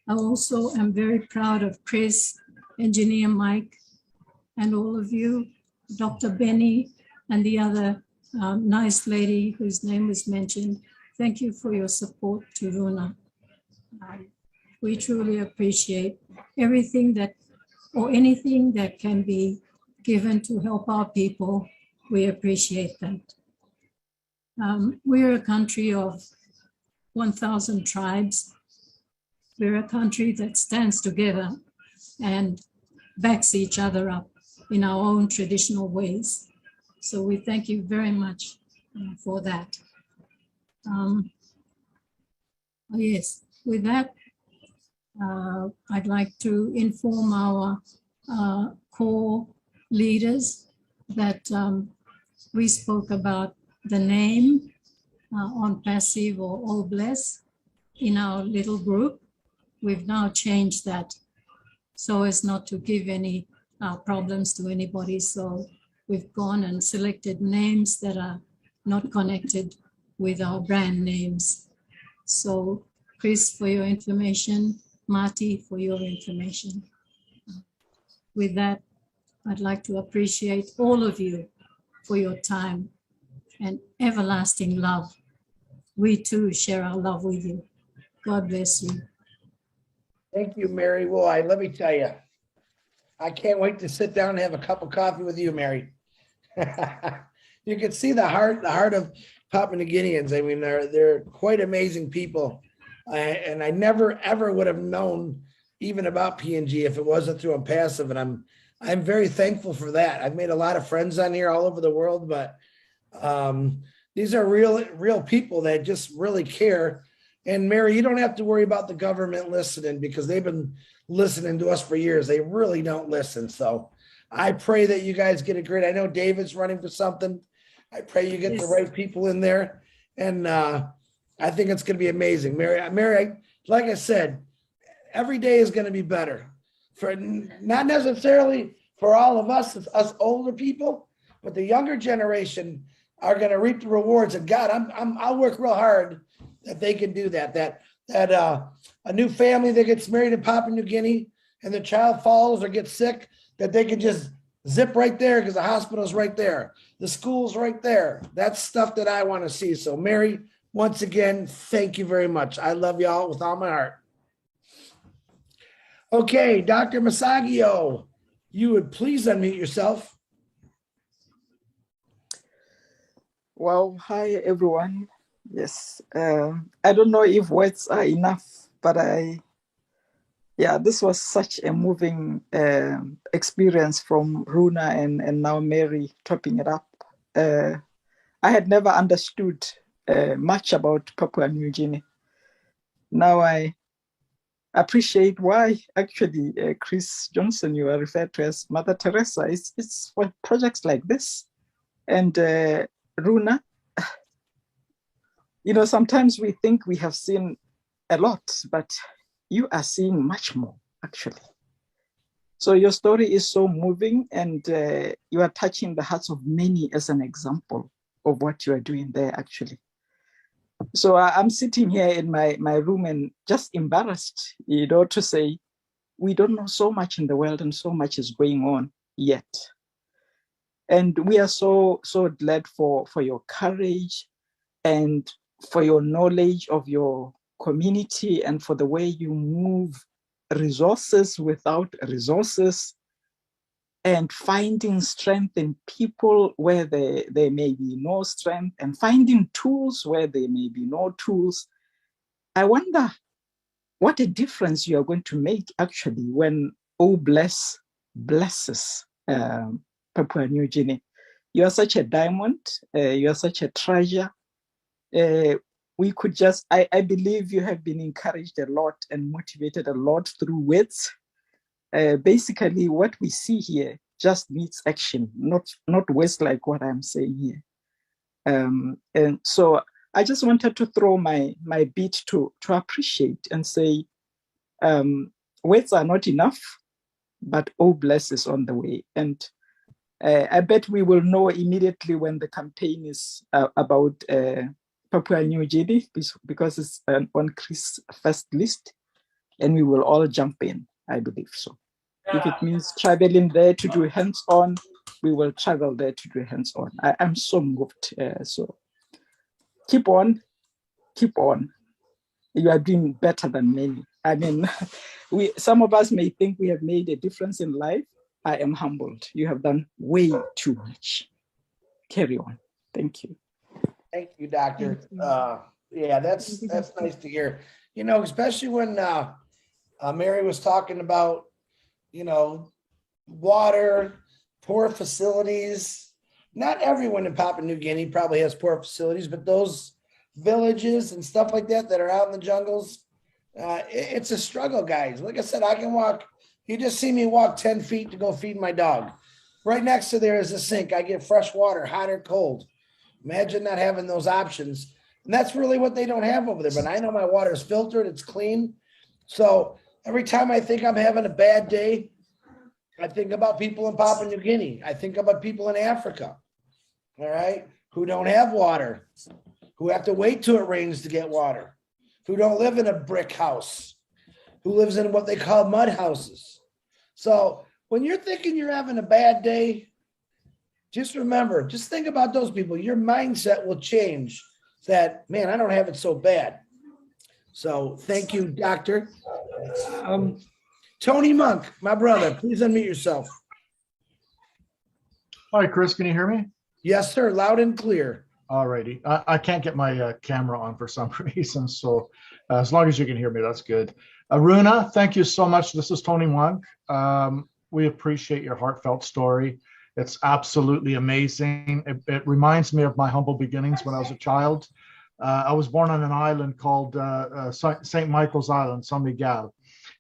I also am very proud of Chris, Engineer Mike, and all of you, Dr. Benny, and the other nice lady whose name was mentioned. Thank you for your support to Runa. We truly appreciate everything that, or anything that can be given to help our people. We appreciate that. We're a country of 1,000 tribes. We're a country that stands together and backs each other up in our own traditional ways. So we thank you very much for that. Yes, with that, I'd like to inform our core leaders that we spoke about the name on passive or all bless in our little group. We've now changed that so as not to give any problems to anybody. So we've gone and selected names that are not connected with our brand names. So Chris, for your information, Marty, for your information. With that, I'd like to appreciate all of you for your time and everlasting love. We too share our love with you. God bless you. Thank you, Mary. Well, let me tell you, I can't wait to sit down and have a cup of coffee with you, Mary. You can see the heart of Papua New Guineans. I mean, they're quite amazing people. And I never, ever would have known even about PNG if it wasn't through Impassive. And I'm very thankful for that. I've made a lot of friends on here all over the world, but these are real people that just really care. And Mary, you don't have to worry about the government listening because they've been listening to us for years. They really don't listen. So I pray that you guys get a great, I know David's running for something. I pray you get the right people in there. And I think it's going to be amazing. Mary, like I said, every day is going to be better for not necessarily for all of us, us older people, but the younger generation are going to reap the rewards of God. I'll work real hard that they can do that. That a new family that gets married in Papua New Guinea and the child falls or gets sick, that they can just zip right there because the hospital's right there. The school's right there. That's stuff that I want to see. So Mary, once again, thank you very much. I love y'all with all my heart. Okay, Dr. Masagio, you would please unmute yourself. Well, hi, everyone. Yes, I don't know if words are enough, but this was such a moving experience from Runa and now Mary topping it up. I had never understood much about Papua New Guinea. Now I appreciate why actually Chris Johnson, you are referred to as Mother Teresa. It's for projects like this. And Runa, you know, sometimes we think we have seen a lot, but you are seeing much more, actually. So your story is so moving, and you are touching the hearts of many as an example of what you are doing there, actually. So I'm sitting here in my room and just embarrassed, you know, to say, we don't know so much in the world and so much is going on yet. And we are so glad for your courage and for your knowledge of your community and for the way you move resources without resources and finding strength in people where there may be no strength and finding tools where there may be no tools. I wonder what a difference you are going to make actually when Oh Bless blesses Papua New Guinea. You are such a diamond, you are such a treasure. we could just, I believe you have been encouraged a lot and motivated a lot through words. Basically, what we see here just needs action, not words like what I'm saying here. And so I just wanted to throw my bit to appreciate and say, words are not enough, but oh, bless is on the way. And I bet we will know immediately when the campaign is about Papua New Guinea, because it's on Chris' first list, and we will all jump in, I believe so. If it means traveling there to do hands-on, we will travel there to do hands-on. I'm so moved. So keep on. You are doing better than many. I mean, some of us may think we have made a difference in life. I am humbled. You have done way too much. Carry on. Thank you. Thank you, Doctor. Yeah, that's nice to hear. You know, especially when Mary was talking about, you know, water, poor facilities. Not everyone in Papua New Guinea probably has poor facilities, but those villages and stuff like that that are out in the jungles, it's a struggle, guys. Like I said, I can walk. You just see me walk 10 feet to go feed my dog. Right next to there is a sink. I get fresh water, hot or cold. Imagine not having those options. And that's really what they don't have over there. But I know my water is filtered. It's clean. So every time I think I'm having a bad day, I think about people in Papua New Guinea. I think about people in Africa, all right, who don't have water, who have to wait till it rains to get water, who don't live in a brick house, who lives in what they call mud houses. So when you're thinking you're having a bad day, just remember, just think about those people. Your mindset will change that, man, I don't have it so bad. So thank you, Doctor. Tony Monk, my brother, please unmute yourself. Hi, Chris, can you hear me? Yes, sir, loud and clear. All righty. I can't get my camera on for some reason, so as long as you can hear me, that's good. Aruna, thank you so much. This is Tony Monk. We appreciate your heartfelt story. It's absolutely amazing. It reminds me of my humble beginnings when I was a child. I was born on an island called St. Michael's Island, San Miguel.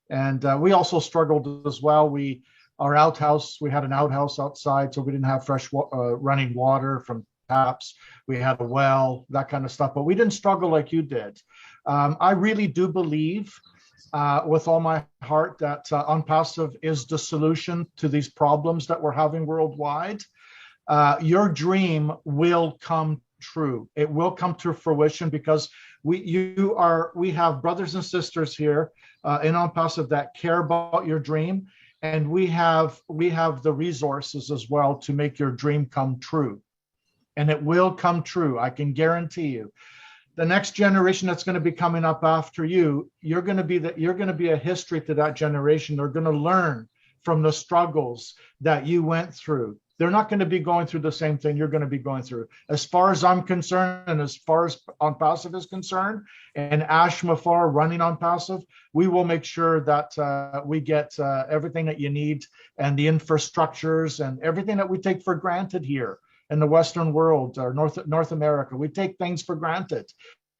And we also struggled as well. We had an outhouse outside, so we didn't have fresh running water from taps. We had a well, that kind of stuff, but we didn't struggle like you did. I really do believe with all my heart that OnPassive is the solution to these problems that we're having worldwide. Your dream will come true. It will come to fruition because we have brothers and sisters here in OnPassive that care about your dream, and we have the resources as well to make your dream come true. And it will come true. I can guarantee you. The next generation that's going to be coming up after you, you're going to be a history to that generation. They're going to learn from the struggles that you went through. They're not going to be going through the same thing you're going to be going through. As far as I'm concerned, and as far as OnPassive is concerned, and Ash Mafar running OnPassive, we will make sure that we get everything that you need and the infrastructures and everything that we take for granted here in the Western world or North America. We take things for granted.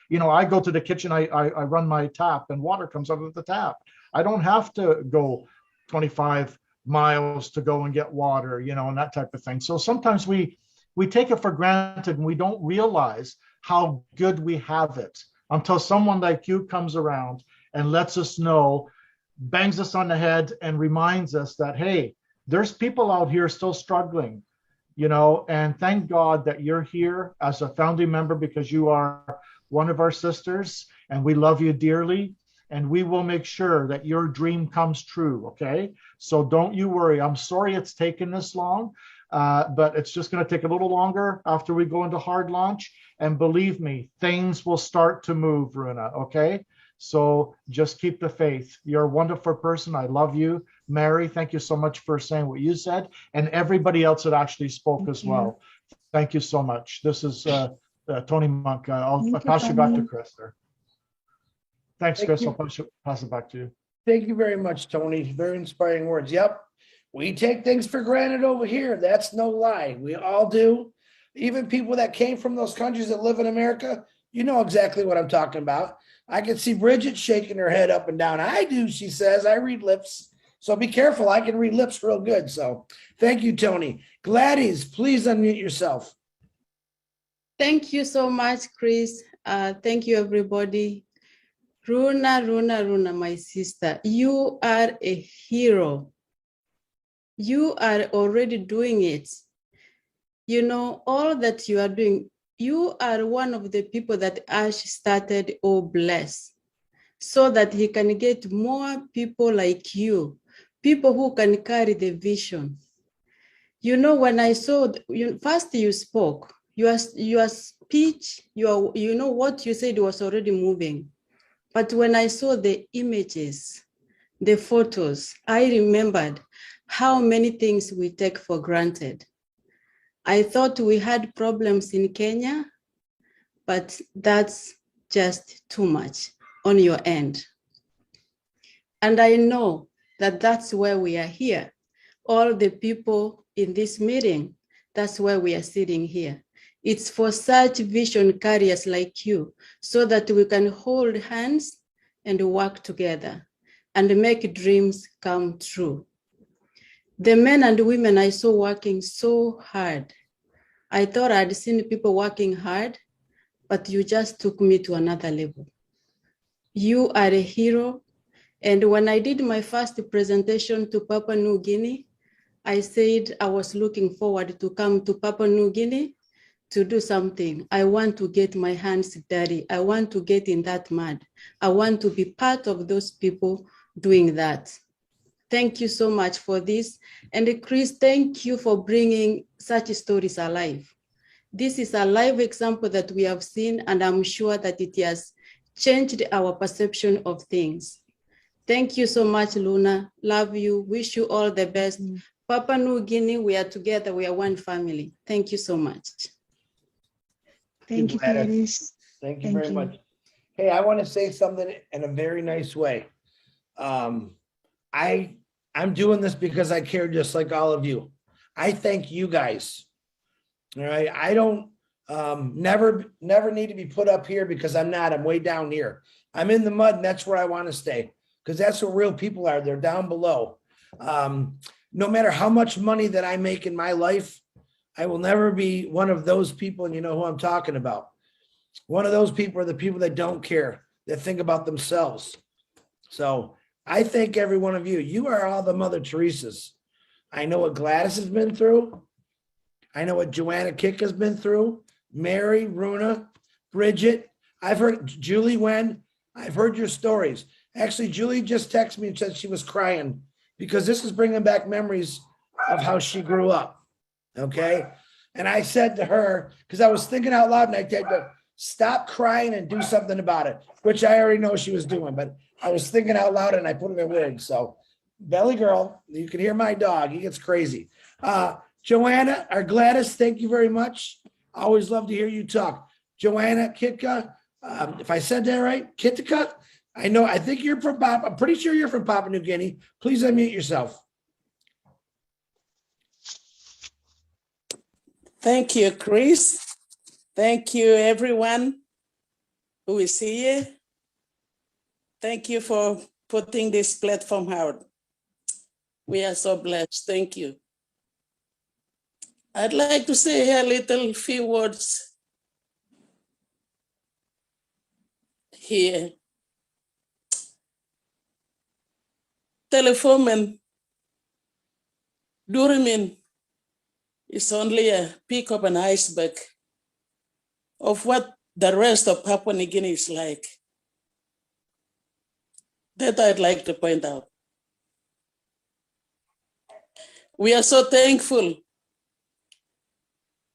You know, I go to the kitchen, I run my tap and water comes out of the tap. I don't have to go 25 miles to go and get water, you know, and that type of thing. So sometimes we take it for granted and we don't realize how good we have it until someone like you comes around and lets us know, bangs us on the head and reminds us that, hey, there's people out here still struggling, you know, and thank God that you're here as a founding member because you are one of our sisters and we love you dearly. And we will make sure that your dream comes true, okay? So don't you worry. I'm sorry it's taken this long, but it's just going to take a little longer after we go into hard launch. And believe me, things will start to move, Runa, okay? So just keep the faith. You're a wonderful person. I love you. Mary, thank you so much for saying what you said. And everybody else that actually spoke as well. Thank you so much. This is Tony Monk. I'll pass you back to Chris there. Thanks, Chris. I'll pass it back to you. Thank you very much, Tony. Very inspiring words. Yep. We take things for granted over here. That's no lie. We all do. Even people that came from those countries that live in America, You know exactly what I'm talking about. I can see Bridget shaking her head up and down. I do, she says. I read lips. So be careful. I can read lips real good. So thank you, Tony. Gladys, please unmute yourself. Thank you so much, Chris. Thank you, everybody. Runa, my sister, you are a hero. You are already doing it. You know, all that you are doing, you are one of the people that Ash started Oh Bless, so that he can get more people like you, people who can carry the vision. You know, when I saw, first you spoke, your speech, you know what you said was already moving. But when I saw the images, the photos, I remembered how many things we take for granted. I thought we had problems in Kenya, but that's just too much on your end. And I know that that's where we are here. All the people in this meeting, that's where we are sitting here. It's for such vision carriers like you, so that we can hold hands and work together and make dreams come true. The men and women I saw working so hard. I thought I'd seen people working hard, but you just took me to another level. You are a hero. And when I did my first presentation to Papua New Guinea, I said I was looking forward to come to Papua New Guinea to do something. I want to get my hands dirty. I want to get in that mud. I want to be part of those people doing that. Thank you so much for this. And Chris, thank you for bringing such stories alive. This is a live example that we have seen, and I'm sure that it has changed our perception of things. Thank you so much, Luna. Love you. Wish you all the best. Papua New Guinea, we are together. We are one family. Thank you so much. Thank you, Gladys. Thank you very much. Hey, I want to say something in a very nice way. I'm doing this because I care just like all of you. I thank you guys. All right. I don't never need to be put up here because I'm not. I'm way down here. I'm in the mud, and that's where I want to stay, because that's where real people are. They're down below. No matter how much money that I make in my life, I will never be one of those people, and you know who I'm talking about. One of those people are the people that don't care, that think about themselves. So I thank every one of you. You are all the Mother Teresas. I know what Gladys has been through. I know what Joanna Kick has been through. Mary, Runa, Bridget. I've heard Julie Wen. I've heard your stories. Actually, Julie just texted me and said she was crying because this is bringing back memories of how she grew up. Okay. And I said to her, because I was thinking out loud, and I said, stop crying and do something about it, which I already know she was doing, but I was thinking out loud and I put it in words. So Belly Girl, you can hear my dog. He gets crazy. Joanna or Gladys, thank you very much. I always love to hear you talk. Joanna Kitka, if I said that right, Kitka, I think you're from I'm pretty sure you're from Papua New Guinea. Please unmute yourself. Thank you, Chris. Thank you, everyone who is here. Thank you for putting this platform out. We are so blessed. Thank you. I'd like to say a few words here. Telefomen Durimin is only a peak of an iceberg of what the rest of Papua New Guinea is like. That I'd like to point out. We are so thankful.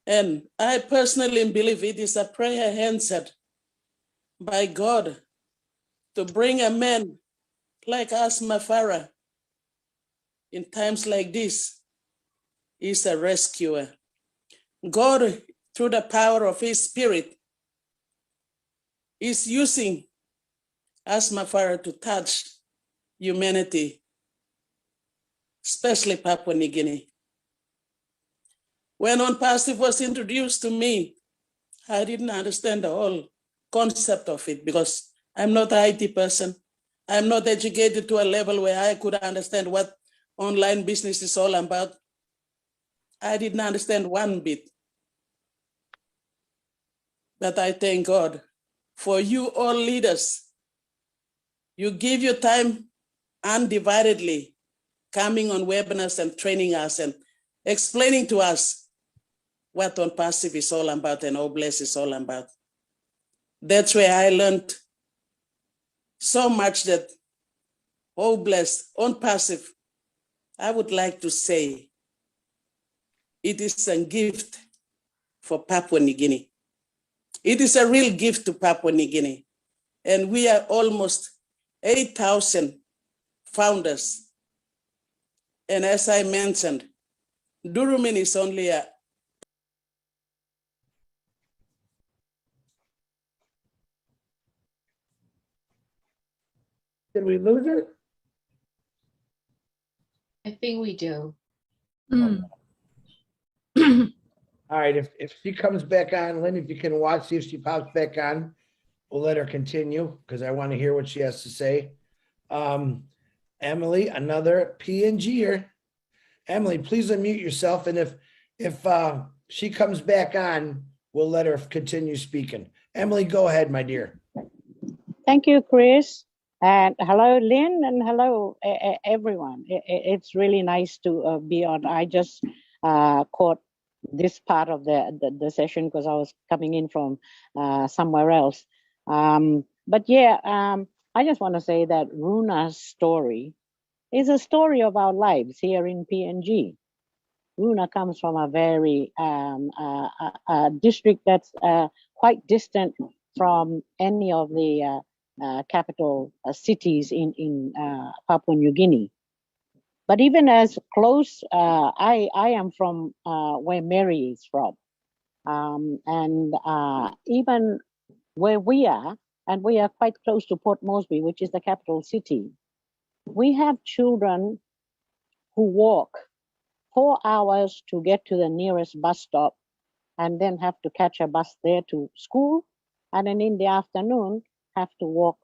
And I personally believe it is a prayer answered by God to bring a man like Asma Farah in times like this. Is a rescuer. God, through the power of his spirit, is using Asma Farah to touch humanity, especially Papua New Guinea. When On Passive was introduced to me, I didn't understand the whole concept of it because I'm not an IT person. I'm not educated to a level where I could understand what online business is all about. I didn't understand one bit. But I thank God for you all leaders. You give your time undividedly, coming on webinars and training us and explaining to us what On Passive is all about and Obless is all about. That's where I learned so much that Obless, On Passive, I would like to say it is a gift for Papua New Guinea. It is a real gift to Papua New Guinea. And we are almost 8,000 founders. And as I mentioned, Durumin is only a Did we lose it? I think we do. Mm. All right, if she comes back on, Lynn, if you can watch, see if she pops back on, we'll let her continue because I want to hear what she has to say. Emily, another PNGer. Emily, please unmute yourself, and if she comes back on, we'll let her continue speaking. Emily, go ahead, my dear. Thank you, Chris. And hello, Lynn, and hello, everyone. It's really nice to be on. I just caught this part of the session because I was coming in from somewhere else. But yeah, I just want to say that Runa's story is a story of our lives here in PNG. Runa comes from a very district that's quite distant from any of the capital cities in Papua New Guinea. But even as close, I am from where Mary is from. And even where we are, and we are quite close to Port Moresby, which is the capital city, we have children who walk 4 hours to get to the nearest bus stop and then have to catch a bus there to school. And then in the afternoon, have to walk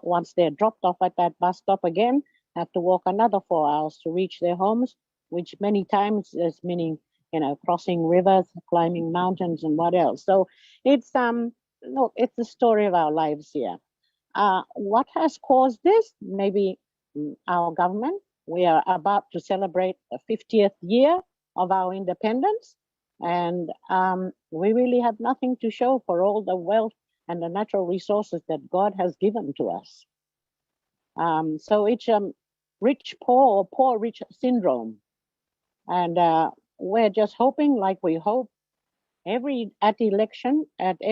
once they're dropped off at that bus stop again, have to walk another 4 hours to reach their homes, which many times is meaning, crossing rivers, climbing mountains, and what else. So it's it's the story of our lives here. What has caused this? Maybe our government. We are about to celebrate the 50th year of our independence, and we really have nothing to show for all the wealth and the natural resources that God has given to us. So it's rich poor or poor rich syndrome, and we're just hoping, like we hope at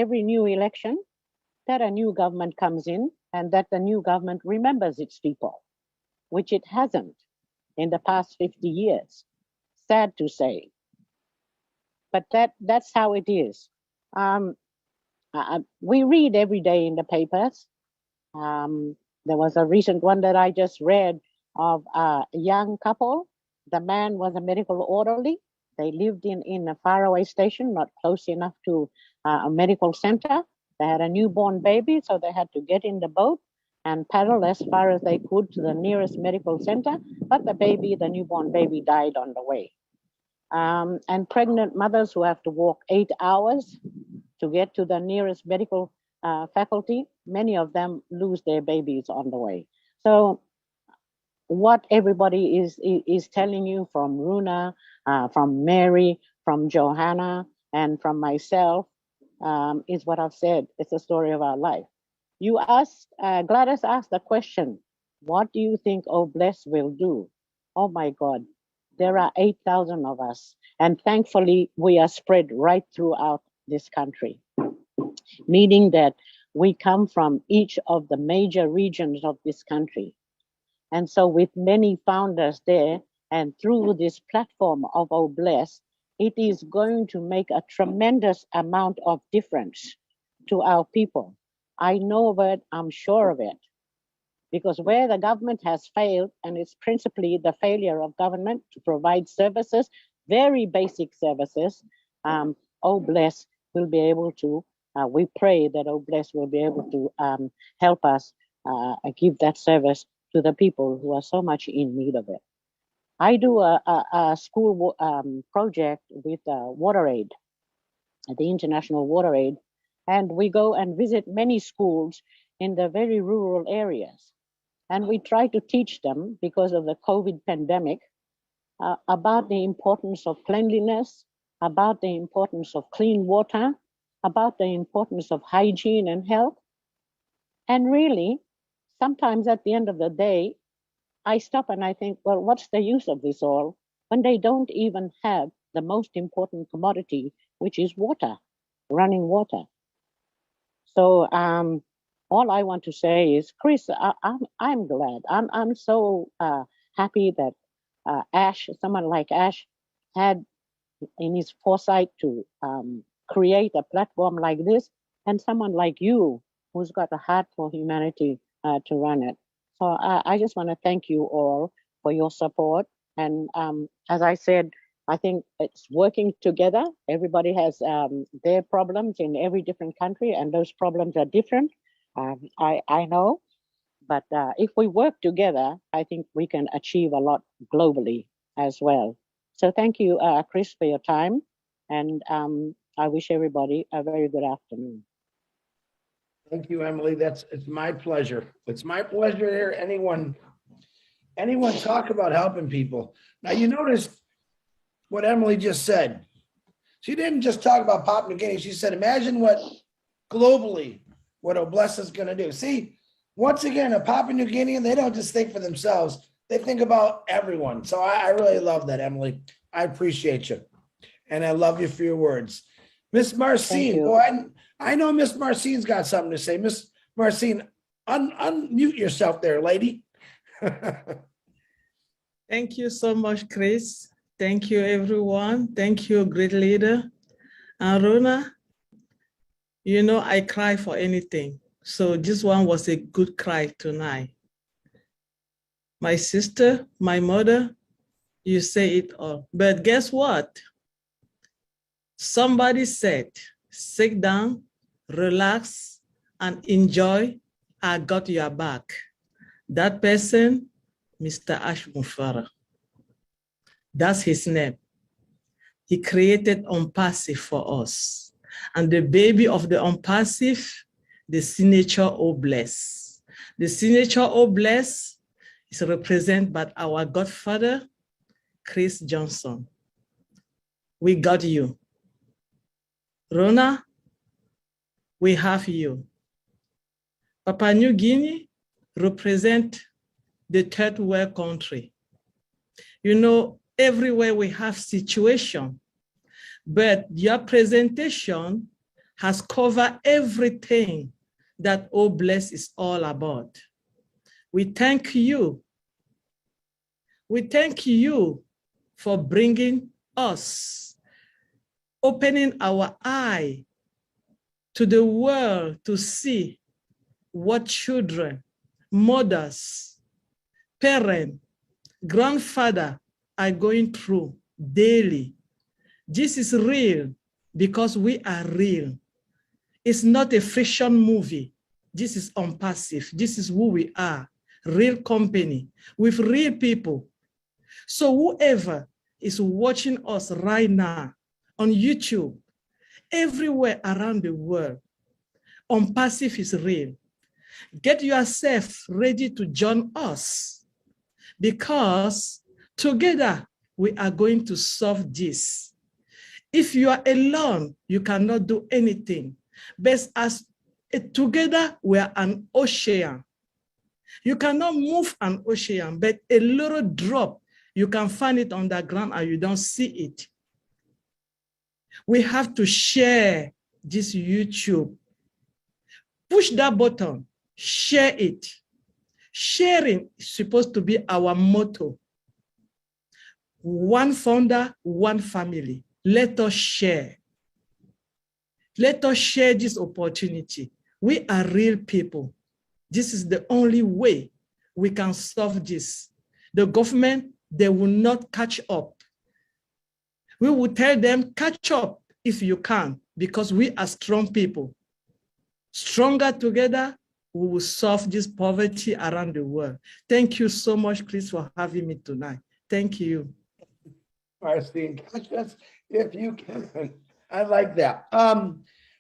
every new election, that a new government comes in and that the new government remembers its people, which it hasn't in the past 50 years. Sad to say, but that's how it is. We read every day in the papers. There was a recent one that I just read of a young couple. The man was a medical orderly. They lived in a faraway station, not close enough to a medical center. They had a newborn baby, so they had to get in the boat and paddle as far as they could to the nearest medical center. But the newborn baby died on the way. And pregnant mothers who have to walk 8 hours to get to the nearest medical faculty, many of them lose their babies on the way. So what everybody is telling you, from Runa, from Mary, from Johanna, and from myself, is what I've said. It's the story of our life. You asked, Gladys asked the question, what do you think Obless will do? Oh my God, there are 8,000 of us. And thankfully, we are spread right throughout this country, meaning that we come from each of the major regions of this country. And so with many founders there, and through this platform of Obless, it is going to make a tremendous amount of difference to our people. I know of it, I'm sure of it, because where the government has failed, and it's principally the failure of government to provide services, very basic services, Obless will be able to we pray that Oblast will be able to help us give that service to the people who are so much in need of it. I do a school project with WaterAid, the International WaterAid, and we go and visit many schools in the very rural areas. And we try to teach them, because of the COVID pandemic, about the importance of cleanliness, about the importance of clean water, about the importance of hygiene and health. And really, sometimes at the end of the day, I stop and I think, well, what's the use of this all when they don't even have the most important commodity, which is water, running water. So all I want to say is, Chris, I'm glad. I'm so happy that Ash, someone like Ash, had in his foresight to create a platform like this, and someone like you who's got a heart for humanity to run it. So I just want to thank you all for your support. And as I said, I think it's working together. Everybody has their problems in every different country, and those problems are different. I know, but if we work together, I think we can achieve a lot globally as well. So thank you, Chris, for your time. And I wish everybody a very good afternoon. Thank you, Emily. It's my pleasure. It's my pleasure to hear anyone talk about helping people. Now, you notice what Emily just said. She didn't just talk about Papua New Guinea. She said, imagine what globally, what Oblast is going to do. See, once again, a Papua New Guinean, they don't just think for themselves. They think about everyone. So I really love that, Emily. I appreciate you. And I love you for your words. Miss Marcine, boy, I know Miss Marcine's got something to say. Miss Marcine, unmute yourself there, lady. Thank you so much, Chris. Thank you, everyone. Thank you, great leader. Aruna, you know, I cry for anything. So this one was a good cry tonight. My sister, my mother, you say it all. But guess what? Somebody said, sit down, relax, and enjoy. I got your back. That person, Mr. Ash Mufara. That's his name. He created OMPASIF for us. And the baby of the OMPASIF, the signature Oblast. The signature Oblast is represented by our godfather, Chris Johnson. We got you. Rona, we have you. Papua New Guinea represent the third world country. You know, everywhere we have situation, but your presentation has covered everything that Oblast is all about. We thank you. We thank you for bringing us, opening our eye to the world to see what children, mothers, parents, grandfather are going through daily. This is real because we are real. It's not a fiction movie. This is OMPASIF. This is who we are, real company with real people. So whoever is watching us right now on YouTube, everywhere around the world, OMPASIF is real. Get yourself ready to join us because together we are going to solve this. If you are alone, you cannot do anything. But as together we are an ocean. You cannot move an ocean, but a little drop, you can find it on the ground and you don't see it. We have to share this YouTube. Push that button, share it. Sharing is supposed to be our motto. One founder, one family. Let us share. Let us share this opportunity. We are real people. This is the only way we can solve this. The government, they will not catch up. We will tell them, catch up if you can, because we are strong people. Stronger together, we will solve this poverty around the world. Thank you so much, Chris, for having me tonight. Thank you. Marcine, just if you can, I like that.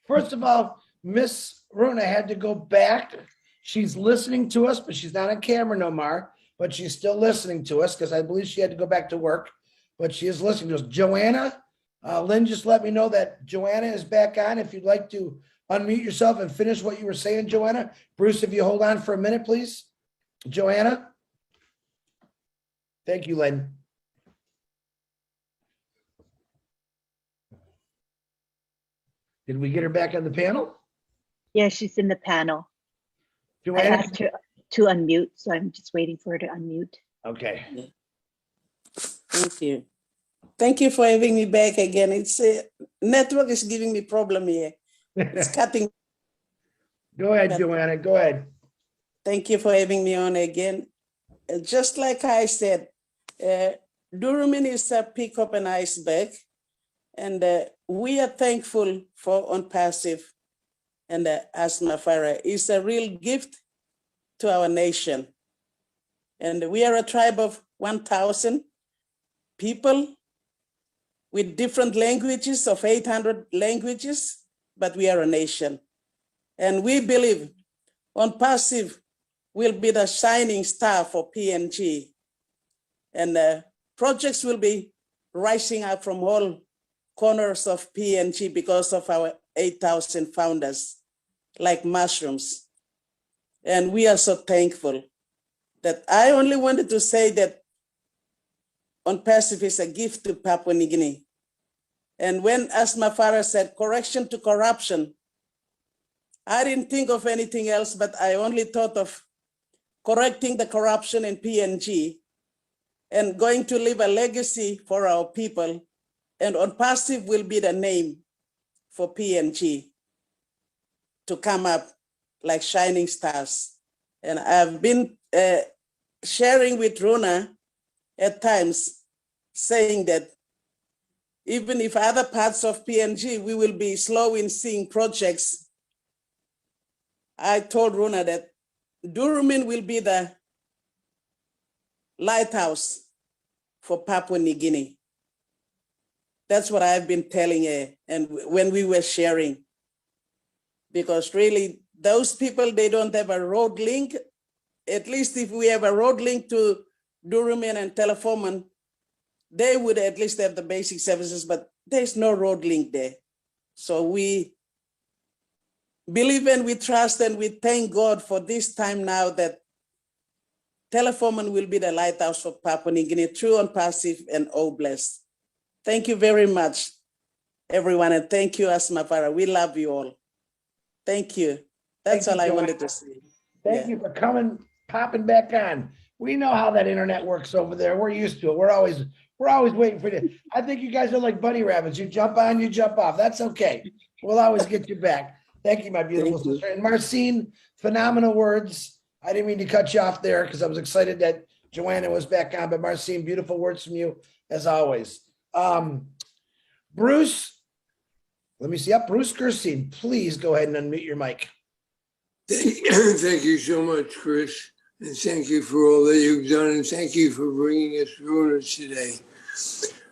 First of all, Miss Runa had to go back. She's listening to us, but she's not on camera no more, but she's still listening to us because I believe she had to go back to work, but she is listening to us. Joanna, Lynn just let me know that Joanna is back on. If you'd like to unmute yourself and finish what you were saying, Joanna. Bruce, if you hold on for a minute, please. Joanna. Thank you, Lynn. Did we get her back on the panel? Yeah, she's in the panel. I Joanna? asked her to unmute, so I'm just waiting for her to unmute. Okay. Thank you. Thank you for having me back again. It's network is giving me problem here. It's cutting. Go ahead, Joanna. Go ahead. Thank you for having me on again. Just like I said, Durumin is a pick up an iceberg, and we are thankful for OnPassive and Asma Farah. It's a real gift to our nation. And we are a tribe of 1,000 people with different languages of 800 languages, but we are a nation. And we believe OnPassive will be the shining star for PNG. And projects will be rising up from all corners of PNG because of our 8,000 founders, like mushrooms. And we are so thankful that I only wanted to say that OnPassive is a gift to Papua New Guinea. And when Asma Farah said correction to corruption, I didn't think of anything else, but I only thought of correcting the corruption in PNG and going to leave a legacy for our people. And OnPassive will be the name for PNG to come up like shining stars. And I've been sharing with Runa at times, saying that even if other parts of PNG, we will be slow in seeing projects, I told Runa that Durumin will be the lighthouse for Papua New Guinea. That's what I've been telling her, and when we were sharing, because really those people, they don't have a road link. At least if we have a road link to Durumin and Telefoman, they would at least have the basic services, but there's no road link there. So we believe and we trust and we thank God for this time now that Telefoman will be the lighthouse for Papua New Guinea through OnPassive and Blessed. Thank you very much, everyone, and thank you, Asma Farah. We love you all. Thank you. That's all I wanted to say. Thank you for coming, popping back on. We know how that internet works over there. We're used to it. We're always waiting for you. I think you guys are like bunny rabbits. You jump on, you jump off. That's okay. We'll always get you back. Thank you, my beautiful sister. And Marcine, phenomenal words. I didn't mean to cut you off there because I was excited that Joanna was back on, but Marcine, beautiful words from you as always. Bruce, let me see. Yep, Bruce Gerstein, please go ahead and unmute your mic. Thank you so much, Chris. And thank you for all that you've done. And thank you for bringing us Runa today.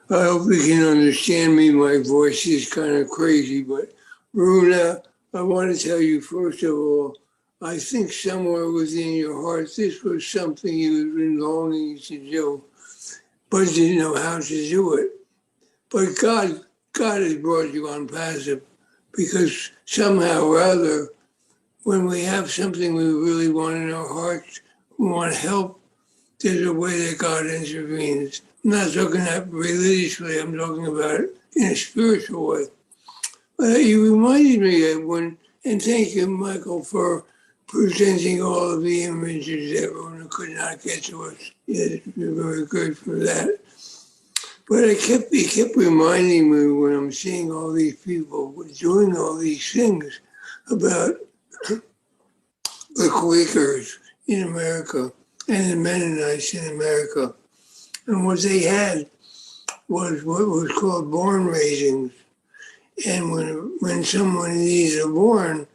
I hope you can understand me. My voice is kind of crazy, but Runa, I want to tell you, first of all, I think somewhere within your heart, this was something you've been longing to do, but didn't know how to do it. But God has brought you OnPassive because somehow or other, when we have something we really want in our hearts, we want help, there's a way that God intervenes. I'm not talking about religiously, I'm talking about it in a spiritual way. But you reminded me of when, and thank you, Michael, for presenting all of the images that Runa could not get to us. Yes, you're very good for that. But it kept reminding me when I'm seeing all these people doing all these things about the Quakers in America and the Mennonites in America. And what they had was what was called born raisings. And when someone needs a born,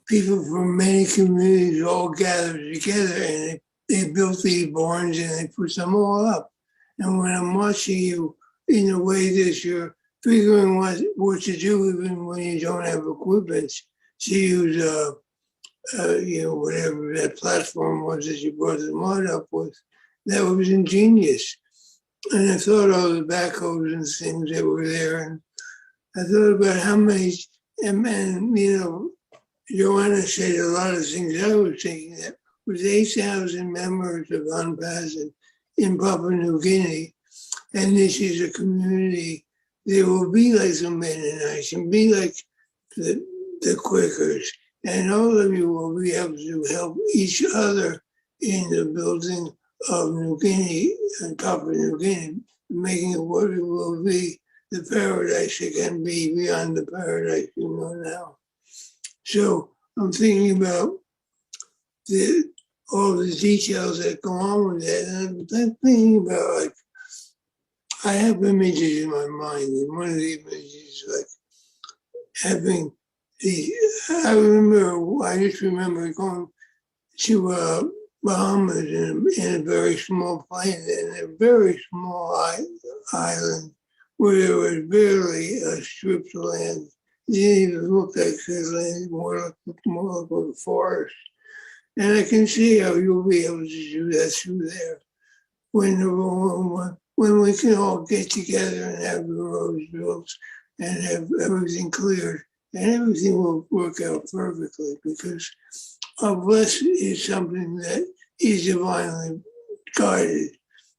people from many communities all gathered together, and they built these barns and they put them all up. And when I'm watching you in a way that you're figuring what to do even when you don't have equipment, to use whatever that platform was that you brought the mud up with, that was ingenious. And I thought all the backhoes and things that were there, and I thought about how many, and Joanna said a lot of things I was thinking that with 8,000 members of UNPAS in Papua New Guinea, and this is a community that will be like the Mennonites and be like the Quakers, and all of you will be able to help each other in the building of New Guinea and Papua New Guinea, making it what it will be, the paradise it can be beyond the paradise you know now. So I'm thinking about all the details that go on with that, and I'm thinking about, like, I have images in my mind, and one of the images is like having I just remember going to Bahamas in a very small plane, in a very small island where there was barely a strip of land. It didn't even look like the land, more like a forest. And I can see how you'll be able to do that through there when we can all get together and have the roads built and have everything cleared, and everything will work out perfectly, because our blessing is something that is divinely guided.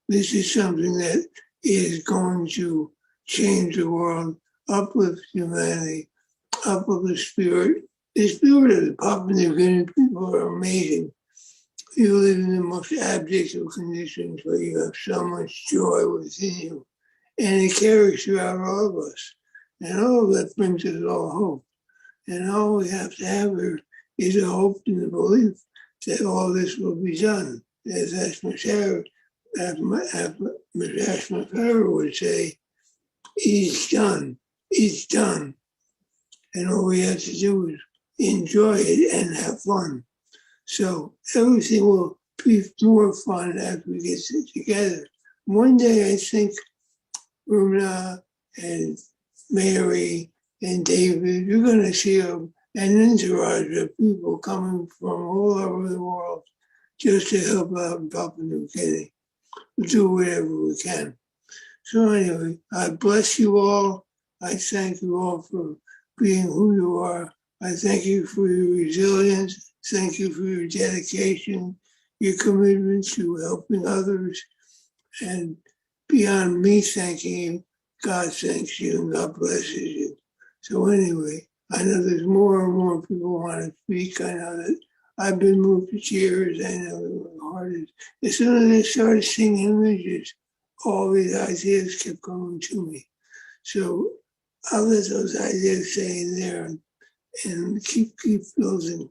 This is something that is going to change the world, uplift humanity, uplift the spirit. The spirit of the Papua New Guinea people are amazing. You live in the most abject of conditions where you have so much joy within you, and it carries throughout all of us. And all of that brings us all hope. And all we have to have here is a hope and a belief that all this will be done. As Ashma Farah would say, it's done, it's done. And all we have to do is enjoy it and have fun. So everything will be more fun as we get together. One day I think Runa and Mary and David, you're going to see an entourage of people coming from all over the world just to help out in Papua New Guinea. We'll do whatever we can. So anyway, I bless you all. I thank you all for being who you are. I thank you for your resilience. Thank you for your dedication, your commitment to helping others. And beyond me thanking you, God thanks you and God blesses you. So anyway, I know there's more and more people want to speak. I know that I've been moved to tears. I know that my heart is. As soon as I started seeing images, all these ideas kept coming to me. So I'll let those ideas stay in there and keep building.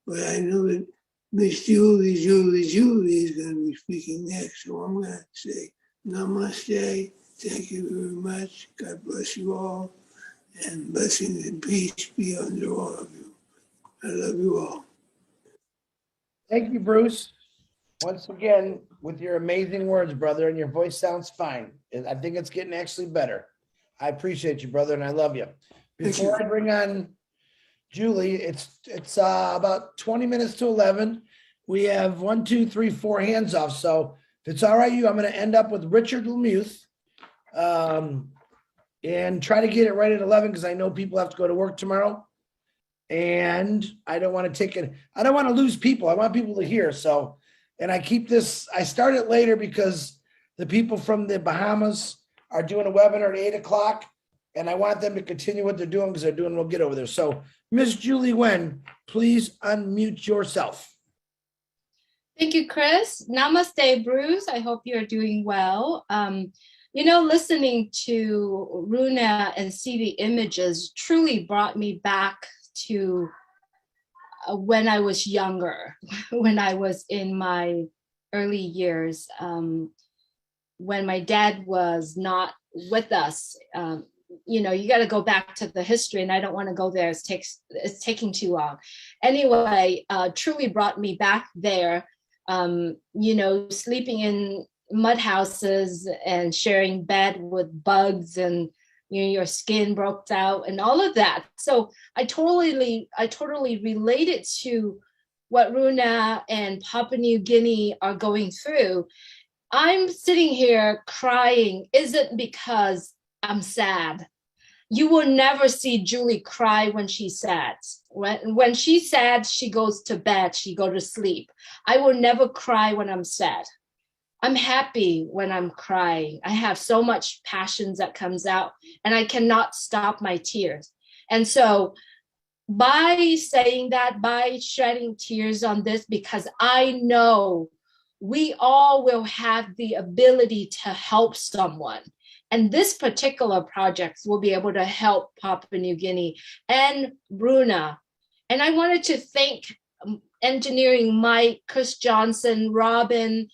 But I know that Miss Julie is going to be speaking next. So I'm going to say namaste. Thank you very much. God bless you all. And blessings and peace be under all of you. I love you all. Thank you, Bruce. Once again, with your amazing words, brother, and your voice sounds fine. I think it's getting actually better. I appreciate you, brother, and I love you. Before I bring on Julie, it's about 20 minutes to 11. We have 1, 2, 3, 4 hands off. So if it's all right, I'm going to end up with Richard Lemuth and try to get it right at 11 because I know people have to go to work tomorrow. And I don't want to take it. I don't want to lose people. I want people to hear. So, and I start it later because the people from the Bahamas are doing a webinar at 8 o'clock. And I want them to continue what they're doing because they're doing real good over there. So, Miss Julie Wen, please unmute yourself. Thank you, Chris. Namaste, Bruce. I hope you're doing well. Listening to Runa and see the images truly brought me back to when I was younger, when I was in my early years, when my dad was not with us you got to go back to the history, and I don't want to go there. It's taking too long. Anyway, truly brought me back there. Sleeping in mud houses and sharing bed with bugs, and your skin broke out and all of that. So I totally related to what Runa and Papua New Guinea are going through. I'm sitting here crying isn't because I'm sad. You will never see Julie cry when she's sad. When she's sad, she goes to bed, she go to sleep. I will never cry when I'm sad. I'm happy when I'm crying. I have so much passion that comes out, and I cannot stop my tears. And so by saying that, by shedding tears on this, because I know we all will have the ability to help someone. And this particular project will be able to help Papua New Guinea and Runa. And I wanted to thank Engineering Mike, Chris Johnson, Robin,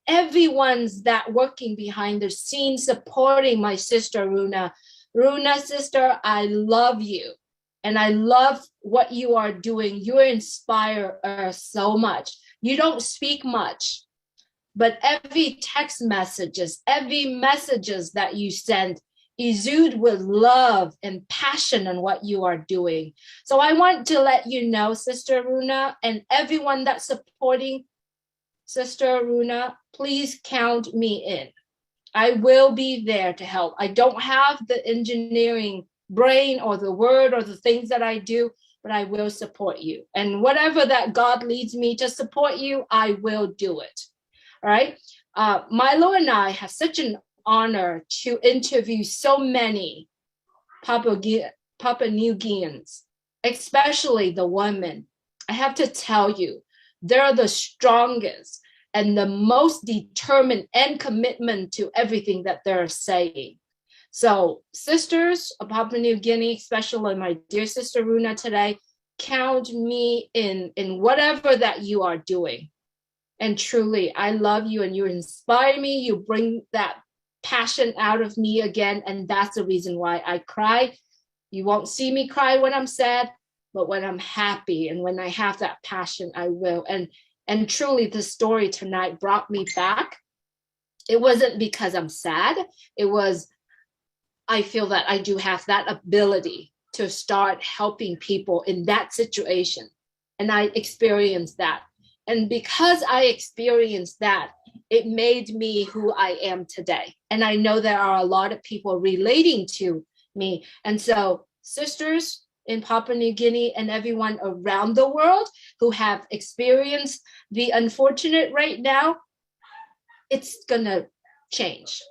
everyone's that working behind the scenes supporting my sister Runa. Runa, sister, I love you. And I love what you are doing. You inspire us so much. You don't speak much, but every text messages, every messages that you send exude with love and passion on what you are doing. So I want to let you know, Sister Runa, and everyone that's supporting Sister Runa, please count me in. I will be there to help. I don't have the engineering brain or the word or the things that I do, but I will support you. And whatever that God leads me to support you, I will do it. All right. Milo and I have such an honor to interview so many Papua New Guineans, especially the women. I have to tell you, they're the strongest and the most determined and commitment to everything that they're saying. So sisters of Papua New Guinea, especially my dear sister Runa today, count me in whatever that you are doing. And truly, I love you and you inspire me. You bring that passion out of me again. And that's the reason why I cry. You won't see me cry when I'm sad, but when I'm happy and when I have that passion, I will. And truly, the story tonight brought me back. It wasn't because I'm sad. It was, I feel that I do have that ability to start helping people in that situation. And I experienced that. And because I experienced that, it made me who I am today. And I know there are a lot of people relating to me. And so, sisters in Papua New Guinea and everyone around the world who have experienced the unfortunate right now, it's gonna change.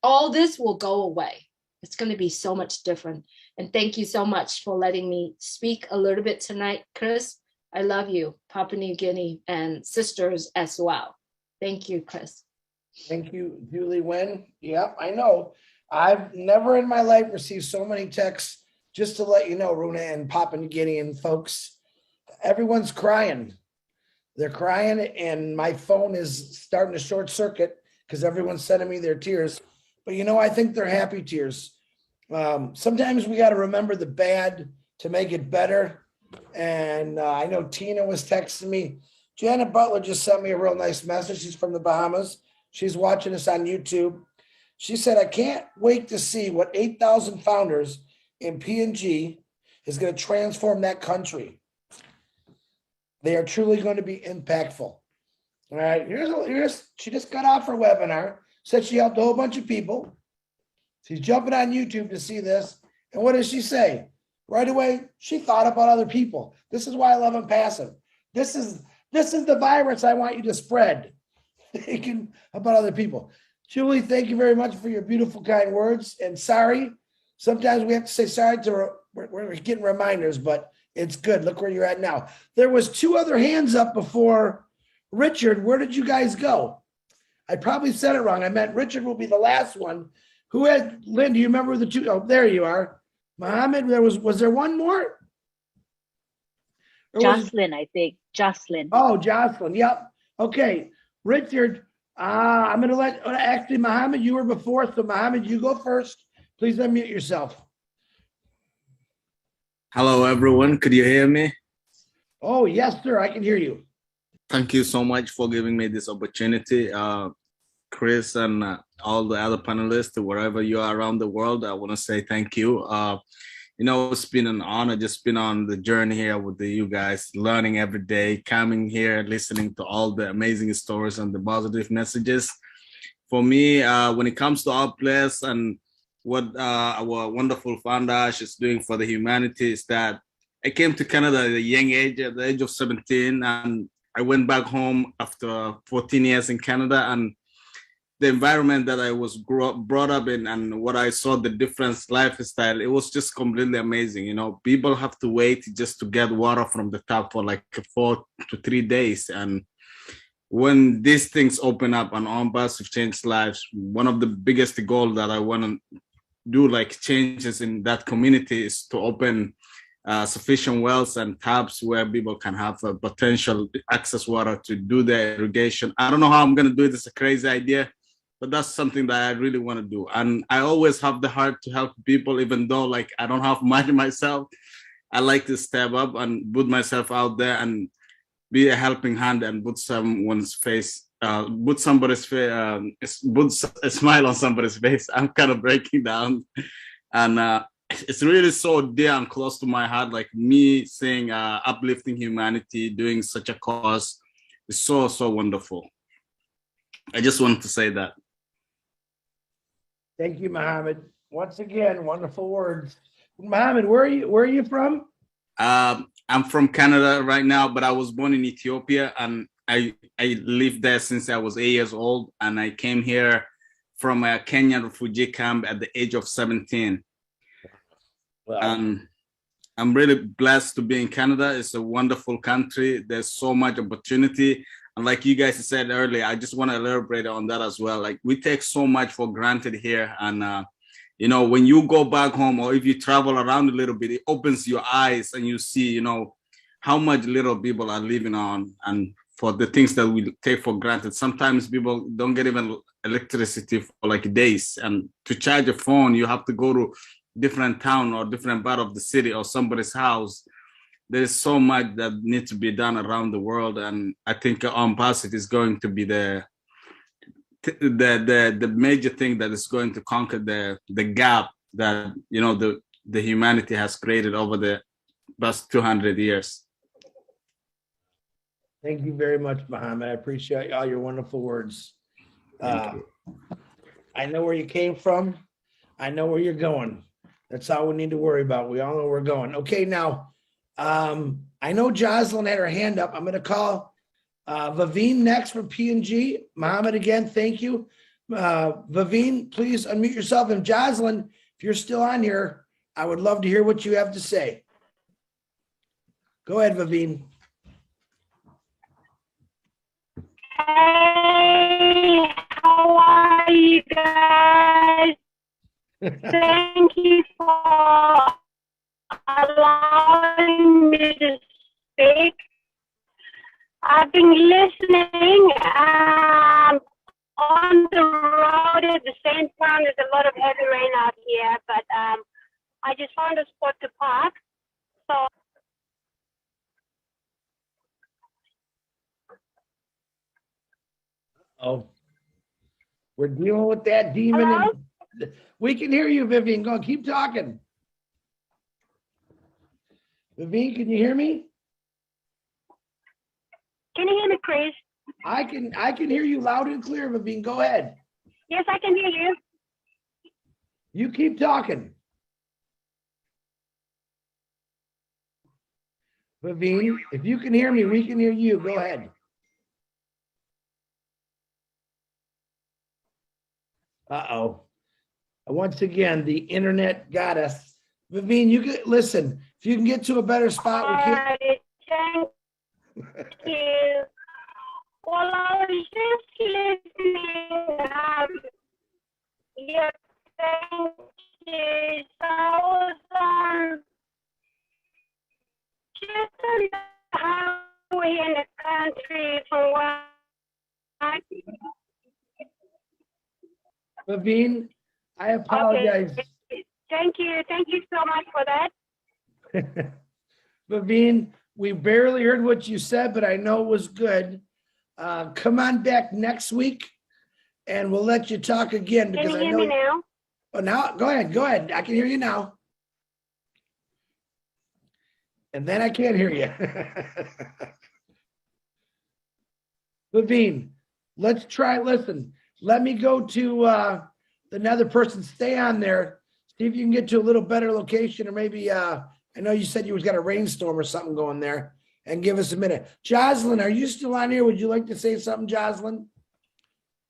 All this will go away. It's gonna be so much different. And thank you so much for letting me speak a little bit tonight, Chris. I love you, Papua New Guinea, and sisters as well. Thank you, Chris. Thank you, Julie Wen. Yep, I know. I've never in my life received so many texts. Just to let you know, Runa and Papua New Guinea and folks, everyone's crying. They're crying, and my phone is starting to short circuit because everyone's sending me their tears. But I think they're happy tears. Sometimes we got to remember the bad to make it better. And I know Tina was texting me. Janet Butler just sent me a real nice message. She's from the Bahamas. She's watching us on YouTube. She said, I can't wait to see what 8,000 founders in PNG is going to transform that country. They are truly going to be impactful. All right, here's she just got off her webinar, said she helped a whole bunch of people. She's jumping on YouTube to see this. And what does she say? Right away, she thought about other people. This is why I love Impassive. This is the virus I want you to spread. Thinking about other people. Julie, thank you very much for your beautiful, kind words. And sorry, sometimes we have to say sorry to we're getting reminders, but it's good. Look where you're at now. There was 2 other hands up before Richard. Where did you guys go? I probably said it wrong. I meant Richard will be the last one. Who had Lynn? Do you remember the 2? Oh, there you are. Mohammed, was there one more? Jocelyn, I think. Jocelyn. Oh, Jocelyn. Yep. Okay. Richard, I'm going to actually, Mohammed, you were before. So Mohammed, you go first. Please unmute yourself. Hello, everyone. Could you hear me? Oh, yes, sir. I can hear you. Thank you so much for giving me this opportunity. Chris and all the other panelists, wherever you are around the world, I want to say thank you. It's been an honor just been on the journey here with you guys, learning every day, coming here, listening to all the amazing stories and the positive messages. For me, when it comes to our place and what our wonderful founder is doing for the humanity is that I came to Canada at a young age, at the age of 17, and I went back home after 14 years in Canada, and the environment that I was brought up in and what I saw, the different lifestyle, it was just completely amazing. People have to wait just to get water from the tap for like 4 to 3 days. And when these things open up and on bus to change lives, one of the biggest goals that I want to do, like changes in that community, is to open sufficient wells and taps where people can have a potential access water to do their irrigation. I don't know how I'm going to do it. It's a crazy idea, but that's something that I really want to do. And I always have the heart to help people, even though like I don't have much myself. I like to step up and put myself out there and be a helping hand and put someone's face, put a smile on somebody's face. I'm kind of breaking down. And it's really so dear and close to my heart. Like me saying uplifting humanity, doing such a cause is so, so wonderful. I just wanted to say that. Thank you, Mohammed. Once again, wonderful words. Mohammed, where are you from? I'm from Canada right now, but I was born in Ethiopia, and I lived there since I was 8 years old, and I came here from a Kenyan refugee camp at the age of 17. Wow. And I'm really blessed to be in Canada. It's a wonderful country. There's so much opportunity. And like you guys said earlier, I just want to elaborate on that as well. Like we take so much for granted here. And, when you go back home or if you travel around a little bit, it opens your eyes and you see, how much little people are living on and for the things that we take for granted. Sometimes people don't get even electricity for like days. And to charge a phone, you have to go to different town or different part of the city or somebody's house. There's so much that needs to be done around the world, and I think OnPass is going to be the major thing that is going to conquer the gap that the humanity has created over the past 200 years. Thank you very much, Mohammed. I appreciate all your wonderful words. I know where you came from. I know where you're going. That's all we need to worry about. We all know where we're going. Okay, now, I know Jocelyn had her hand up. I'm going to call Vaveen next from P&G. Mohammed, again, thank you. Vaveen, please unmute yourself. And Jocelyn, if you're still on here, I would love to hear what you have to say. Go ahead, Vaveen. Hey, how are you guys? Thank you for allowing me to speak. I've been listening on the road at the same time. There's a lot of heavy rain out here, but I just found a spot to park. So Oh, we're dealing with that demon. Hello? We can hear you, Vivian. Go, keep talking. Vivian, can you hear me? Can you hear me, Chris? I can hear you loud and clear, Vivian. Go ahead. Yes, I can hear you. You keep talking. Vivian, if you can hear me, we can hear you. Go ahead. Uh-oh. Once again, the internet got us. Vivian, you can listen. If you can get to a better spot, we can. Thank you. Well, I was just listening. Yeah, thank you. So I was just on the highway in the country from Vivian, I apologize. Thank you. Thank you so much for that. Vivine, we barely heard what you said, but I know it was good. Come on back next week and we'll let you talk again Can because you I hear know. me now? Oh, now, go ahead. I can hear you now. And then I can't hear you. Vivine, let's try, listen, let me go to another person, stay on there, see if you can get to a little better location or maybe, I know you said you was got a rainstorm or something going there and give us a minute. Jocelyn, are you still on here? Would you like to say something, Jocelyn?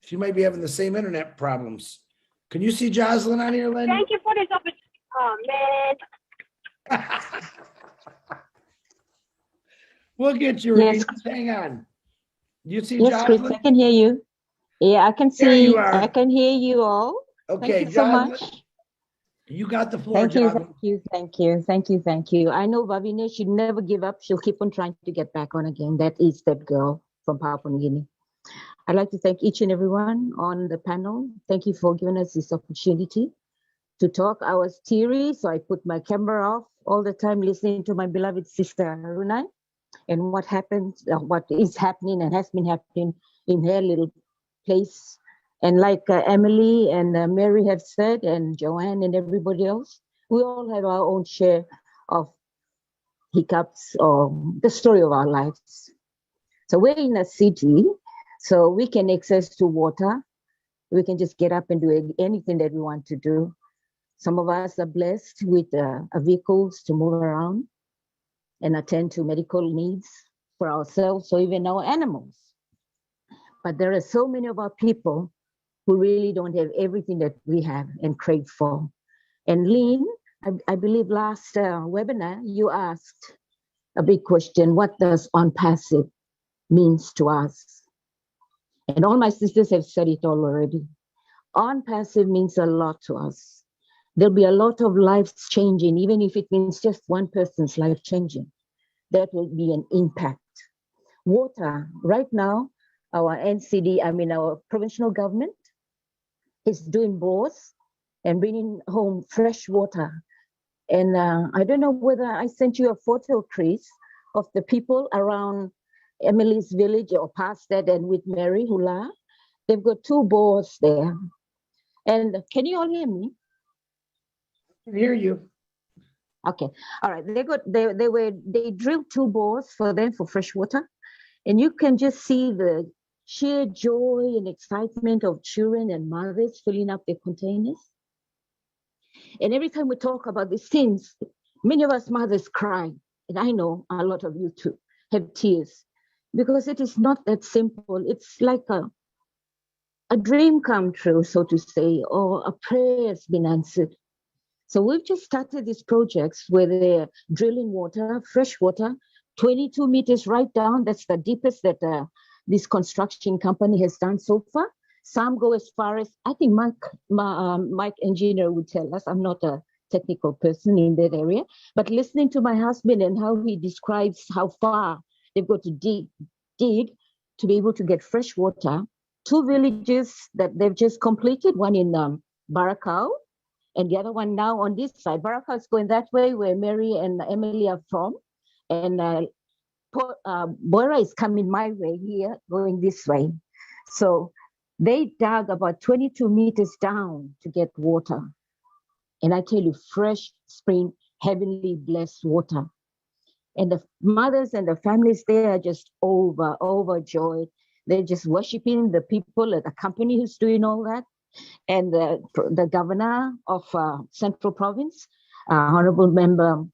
She might be having the same internet problems. Can you see Jocelyn on here, Lynn? Thank you for this opportunity. Oh, man. We'll get you, Yes. Ravine. Just hang on. You see Yes, Chris, I Jocelyn? can hear you. Yeah, I can There you see, are. I can hear you all. Okay, Thank you so Jocelyn, much. you got the floor, Thank you, Jocelyn. thank you, thank you, thank you, thank you. I know Vavine should never give up. She'll keep on trying to get back on again. That is that girl from Papua New Guinea. I'd like to thank each and everyone on the panel. Thank you for giving us this opportunity to talk. I was teary, so I put my camera off all the time listening to my beloved sister Aruna and what happened, what is happening and has been happening in her little place. And like Emily and Mary have said, and Joanne and everybody else, we all have our own share of hiccups or the story of our lives. So we're in a city, so we can access to water. We can just get up and do anything that we want to do. Some of us are blessed with vehicles to move around and attend to medical needs for ourselves or even our animals. But there are so many of our people who really don't have everything that we have and crave for. And Lynn, I believe last webinar, you asked a big question, what does on passive means to us? And all my sisters have said it all already. On passive means a lot to us. There'll be a lot of lives changing, even if it means just one person's life changing. That will be an impact. Water, right now, our our provincial government is doing bores and bringing home fresh water. And I don't know whether I sent you a photo, Chris, of the people around Emily's village or past that and with Mary Hula. They've got 2 bores there. And can you all hear me? I can hear you. Okay, all right. They drilled 2 bores for them for fresh water, and you can just see the sheer joy and excitement of children and mothers filling up their containers. And every time we talk about these things, many of us mothers cry, and I know a lot of you too have tears, because it is not that simple. It's like a dream come true, so to say, or a prayer has been answered. So we've just started these projects where they're drilling water, fresh water, 22 meters right down. That's the deepest that this construction company has done so far. Some go as far as, I think Mike engineer would tell us. I'm not a technical person in that area, but listening to my husband and how he describes how far they've got to dig to be able to get fresh water. 2 villages that they've just completed, one in Barakau, and the other one now on this side. Barakau is going that way where Mary and Emily are from. And Bora is coming my way here, going this way. So they dug about 22 meters down to get water. And I tell you, fresh spring, heavenly blessed water. And the mothers and the families there are just overjoyed. They're just worshiping the people at the company who's doing all that. And the governor of Central Province, Honorable Member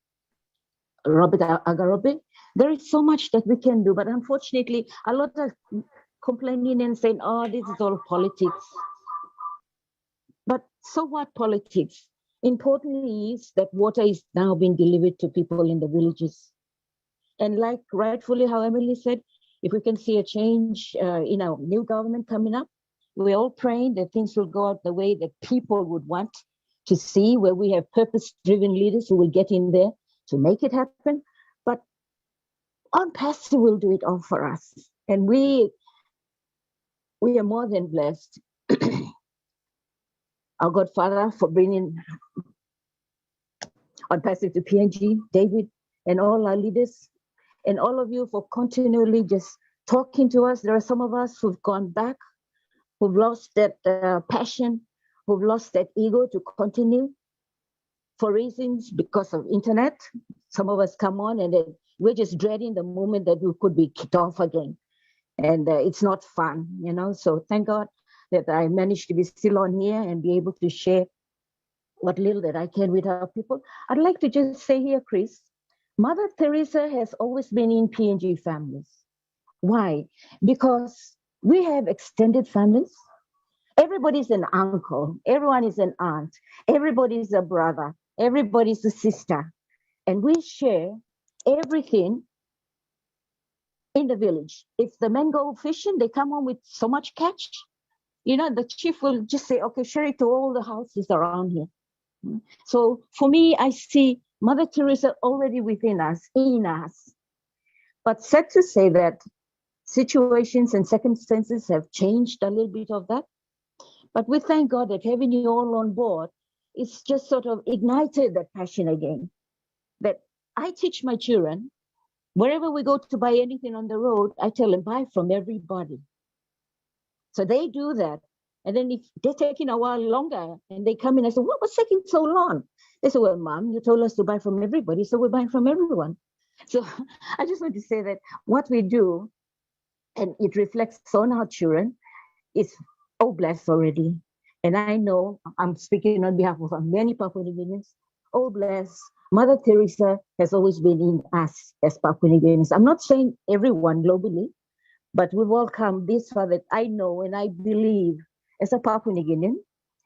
Robert Agarobe. There is so much that we can do, but unfortunately, a lot of complaining and saying, oh, this is all politics. But so what politics? Importantly is that water is now being delivered to people in the villages. And like rightfully how Emily said, if we can see a change in our new government coming up, we're all praying that things will go out the way that people would want to see, where we have purpose-driven leaders who will get in there to make it happen. But on passive will do it all for us. And we are more than blessed. Our God Father for bringing on passing to PNG, David, and all our leaders, and all of you for continually just talking to us. There are some of us who've gone back, who've lost that passion, who've lost that ego to continue for reasons because of internet. Some of us come on and then we're just dreading the moment that we could be kicked off again. And it's not fun, you know. So thank God that I managed to be still on here and be able to share what little that I can with our people. I'd like to just say here, Chris, Mother Teresa has always been in PNG families. Why? Because we have extended families. Everybody's an uncle. Everyone is an aunt. Everybody's a brother. Everybody's a sister. And we share everything in the village. If the men go fishing, they come home with so much catch. You know, the chief will just say, okay, share it to all the houses around here. So for me, I see Mother Teresa already within us, in us. But sad to say that situations and circumstances have changed a little bit of that. But we thank God that having you all on board, it's just sort of ignited that passion again. That I teach my children, wherever we go to buy anything on the road, I tell them, buy from everybody. So they do that. And then if they're taking a while longer and they come in and say, what was taking so long? They say, well, Mom, you told us to buy from everybody, so we're buying from everyone. So I just want to say that what we do, and it reflects on our children, is oh blessed already. And I know I'm speaking on behalf of many Papua New Guineans. Oh blessed. Mother Teresa has always been in us as Papua New Guineans. I'm not saying everyone globally, but we've all come this far that I know and I believe as a Papua New Guinean,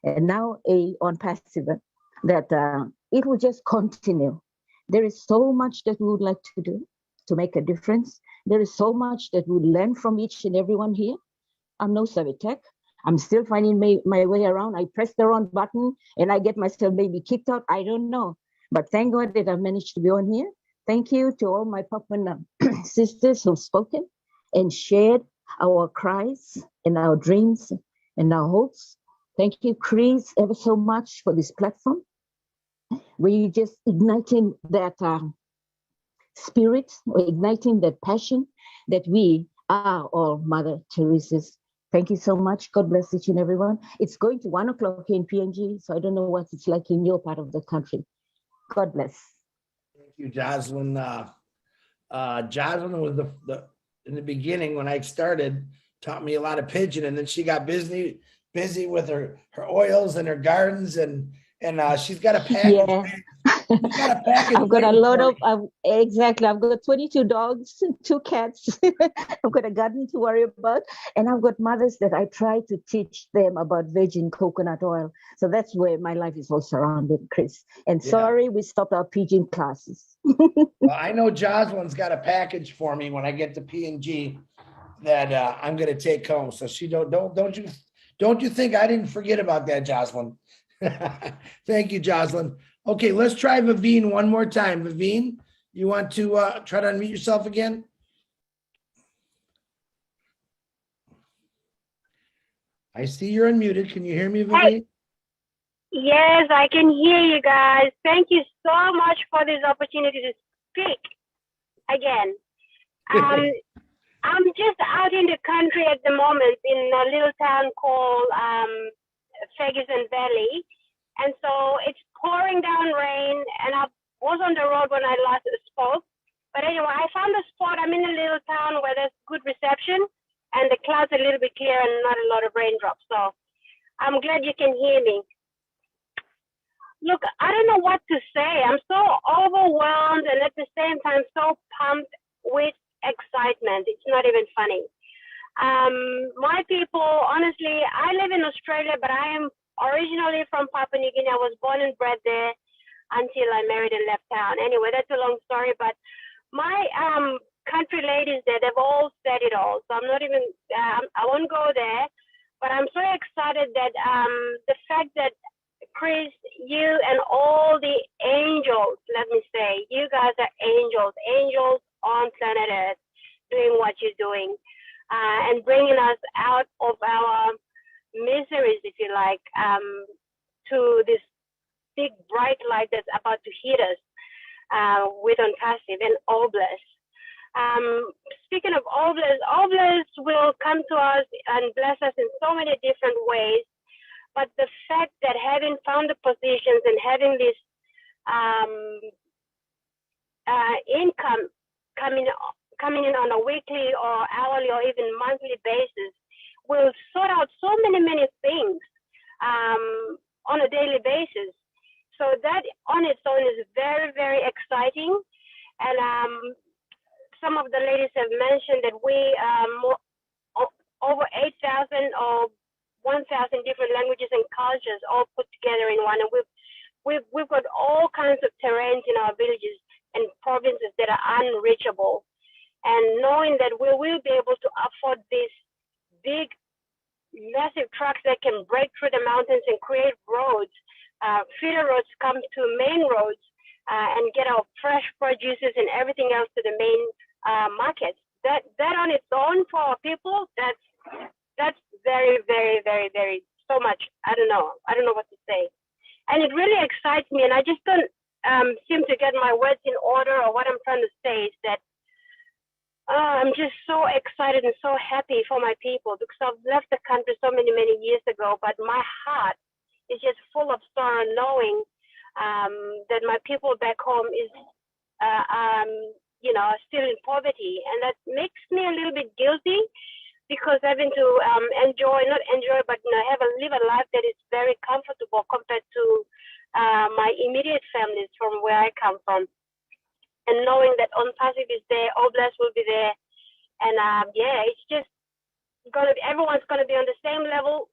and now on passive, that it will just continue. There is so much that we would like to do to make a difference. There is so much that we learn from each and everyone here. I'm no Savitech. I'm still finding my way around. I press the wrong button and I get myself maybe kicked out. I don't know. But thank God that I've managed to be on here. Thank you to all my Papuan sisters who've spoken and shared our cries and our dreams and our hopes. Thank you, Chris, ever so much for this platform. We're just igniting that spirit, we're igniting that passion that we are all Mother Teresa's. Thank you so much. God bless each and everyone. It's going to 1 o'clock in PNG, so I don't know what it's like in your part of the country. God bless. Thank you, Jocelyn. Jocelyn was in the beginning when I started, taught me a lot of Pidgin, and then she got busy with her oils and her gardens, and she's got a package. Yeah. I've got a lot of, exactly. I've got 22 dogs, 2 cats. I've got a garden to worry about. And I've got mothers that I try to teach them about virgin coconut oil. So that's where my life is all surrounded, Chris. And sorry, we stopped our Pidgin classes. Well, I know Jocelyn's got a package for me when I get to PNG that I'm going to take home. So she don't you think I didn't forget about that, Jocelyn? Thank you, Jocelyn. Okay, let's try Vivine one more time. Vivine, you want to try to unmute yourself again? I see you're unmuted. Can you hear me, Vivine? Yes, I can hear you guys. Thank you so much for this opportunity to speak again. I'm just out in the country at the moment in a little town called Ferguson Valley. And so it's pouring down rain, and I was on the road when I last spoke. But anyway, I found a spot. I'm in a little town where there's good reception, and the clouds are a little bit clear and not a lot of raindrops. So I'm glad you can hear me. Look, I don't know what to say. I'm so overwhelmed and at the same time so pumped with excitement. It's not even funny. My people, honestly, I live in Australia, but I am originally from Papua New Guinea. I was born and bred there until I married and left town. Anyway, that's a long story, but my country ladies there, they've all said it all. So I'm not even, I won't go there, but I'm so excited that the fact that Chris, you and all the angels, let me say, you guys are angels on planet Earth doing what you're doing and bringing us out of our miseries, if you like, to this big bright light that's about to hit us with OnPassive and Obless. Speaking of Obless will come to us and bless us in so many different ways. But the fact that having found the positions and having this income coming in on a weekly or hourly or even monthly basis will sort out so many things on a daily basis. So that on its own is very, very exciting. And some of the ladies have mentioned that we over 8,000 or 1,000 different languages and cultures all put together in one. And we've got all kinds of terrains in our villages and provinces that are unreachable. And knowing that we will be able to afford these big, massive trucks that can break through the mountains and create roads, feeder roads come to main roads and get our fresh produces and everything else to the main markets. That on its own for our people, that's very, very, very, very so much. I don't know what to say. And it really excites me. And I just don't seem to get my words in order, or what I'm trying to say is that I'm just so excited and so happy for my people, because I've left the country so many years ago, but my heart is just full of sorrow knowing that my people back home is, still in poverty. And that makes me a little bit guilty, because having to live a life that is very comfortable compared to my immediate families from where I come from. And knowing that OnPassive is there, Obless will be there. And it's just everyone's gonna be on the same level,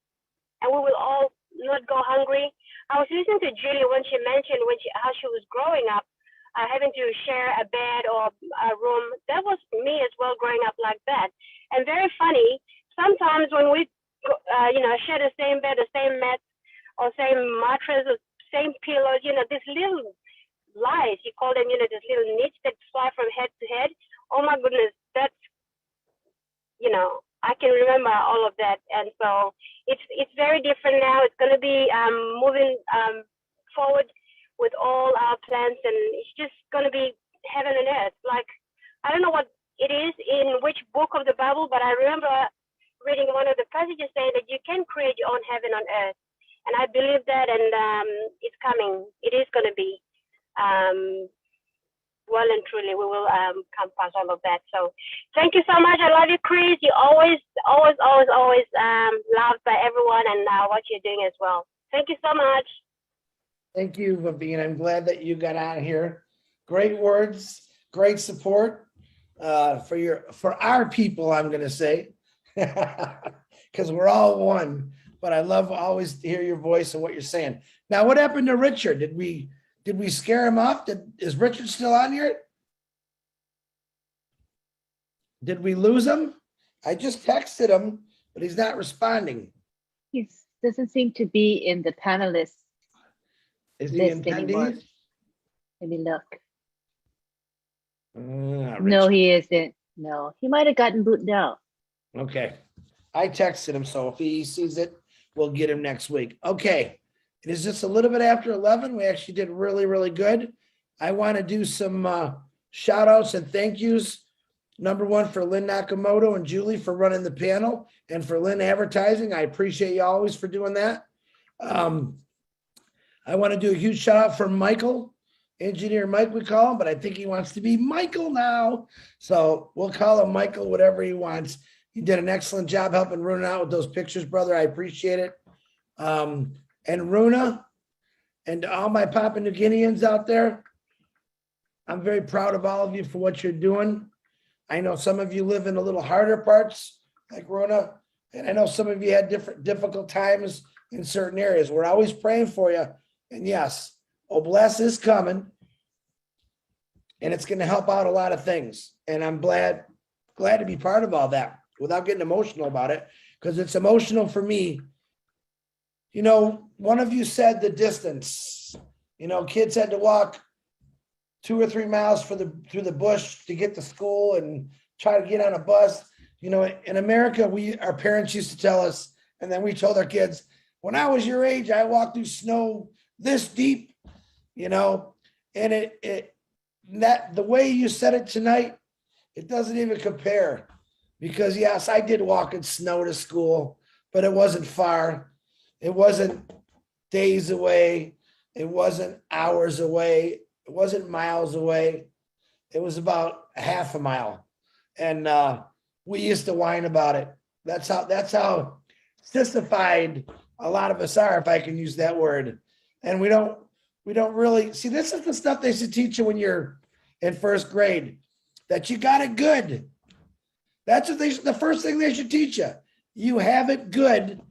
and we will all not go hungry. I was listening to Julie when she mentioned how she was growing up, having to share a bed or a room. That was me as well, growing up like that. And very funny, sometimes when we share the same bed, the same mat, or same mattress, or same pillows, these little lies, you call them, these little nits that fly from head to head. Oh my goodness, that's, I can remember all of that. And so it's very different now. It's going to be moving forward with all our plans, and it's just going to be heaven and earth. Like, I don't know what it is in which book of the Bible, but I remember reading one of the passages saying that you can create your own heaven on earth. And I believe that, and it's coming. It is going to be. Well and truly, we will come past all of that. So thank you so much. I love you, Chris. You're always loved by everyone, and what you're doing as well. Thank you so much. Thank you, Vavine. I'm glad that you got on here. Great words, great support for our people, I'm going to say, because we're all one. But I love always to hear your voice and what you're saying. Now, what happened to Richard? Did we scare him off? Is Richard still on here? Did we lose him? I just texted him, but he's not responding. He doesn't seem to be in the panelists Is he in list anymore. attendees? Let me look. No, Richard. he isn't. No, he might have gotten booted out. Okay. I texted him, so if he sees it, we'll get him next week. Okay. It is just a little bit after 11. We actually did really, really good. I want to do some shout outs and thank yous. Number one, for Lynn Nakamoto and Julie for running the panel, and for Lynn Advertising. I appreciate you always for doing that. I want to do a huge shout out for Michael, Engineer Mike we call him, but I think he wants to be Michael now. So we'll call him Michael, whatever he wants. You did an excellent job helping Runa out with those pictures, brother. I appreciate it. And Runa, and all my Papua New Guineans out there, I'm very proud of all of you for what you're doing. I know some of you live in a little harder parts like Runa, and I know some of you had difficult times in certain areas. We're always praying for you. And yes, Obless is coming, and it's going to help out a lot of things. And I'm glad to be part of all that without getting emotional about it, because it's emotional for me. One of you said the distance. Kids had to walk 2 or 3 miles through the bush to get to school and try to get on a bus. In America, our parents used to tell us, and then we told our kids, when I was your age, I walked through snow this deep you know, and that the way you said it tonight, it doesn't even compare. Because yes, I did walk in snow to school, but it wasn't far. It wasn't days away. It wasn't hours away. It wasn't miles away. It was about half a mile. And we used to whine about it. That's how sissified a lot of us are, if I can use that word. And we don't really see, this is the stuff they should teach you when you're in first grade, that you got it good. That's what the first thing they should teach you. You have it good.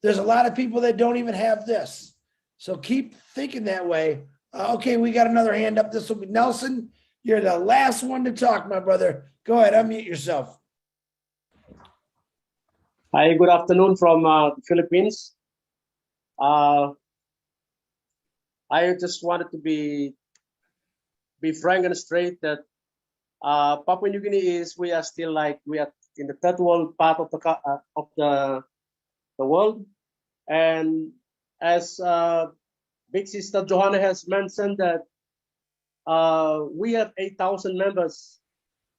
There's a lot of people that don't even have this. So keep thinking that way. Okay, we got another hand up. This will be Nelson. You're the last one to talk, my brother. Go ahead, unmute yourself. Hi, good afternoon from Philippines. I just wanted to be frank and straight that Papua New Guinea we are still we are in the third world part of the world, and as Big Sister Johanna has mentioned that we have 8,000 members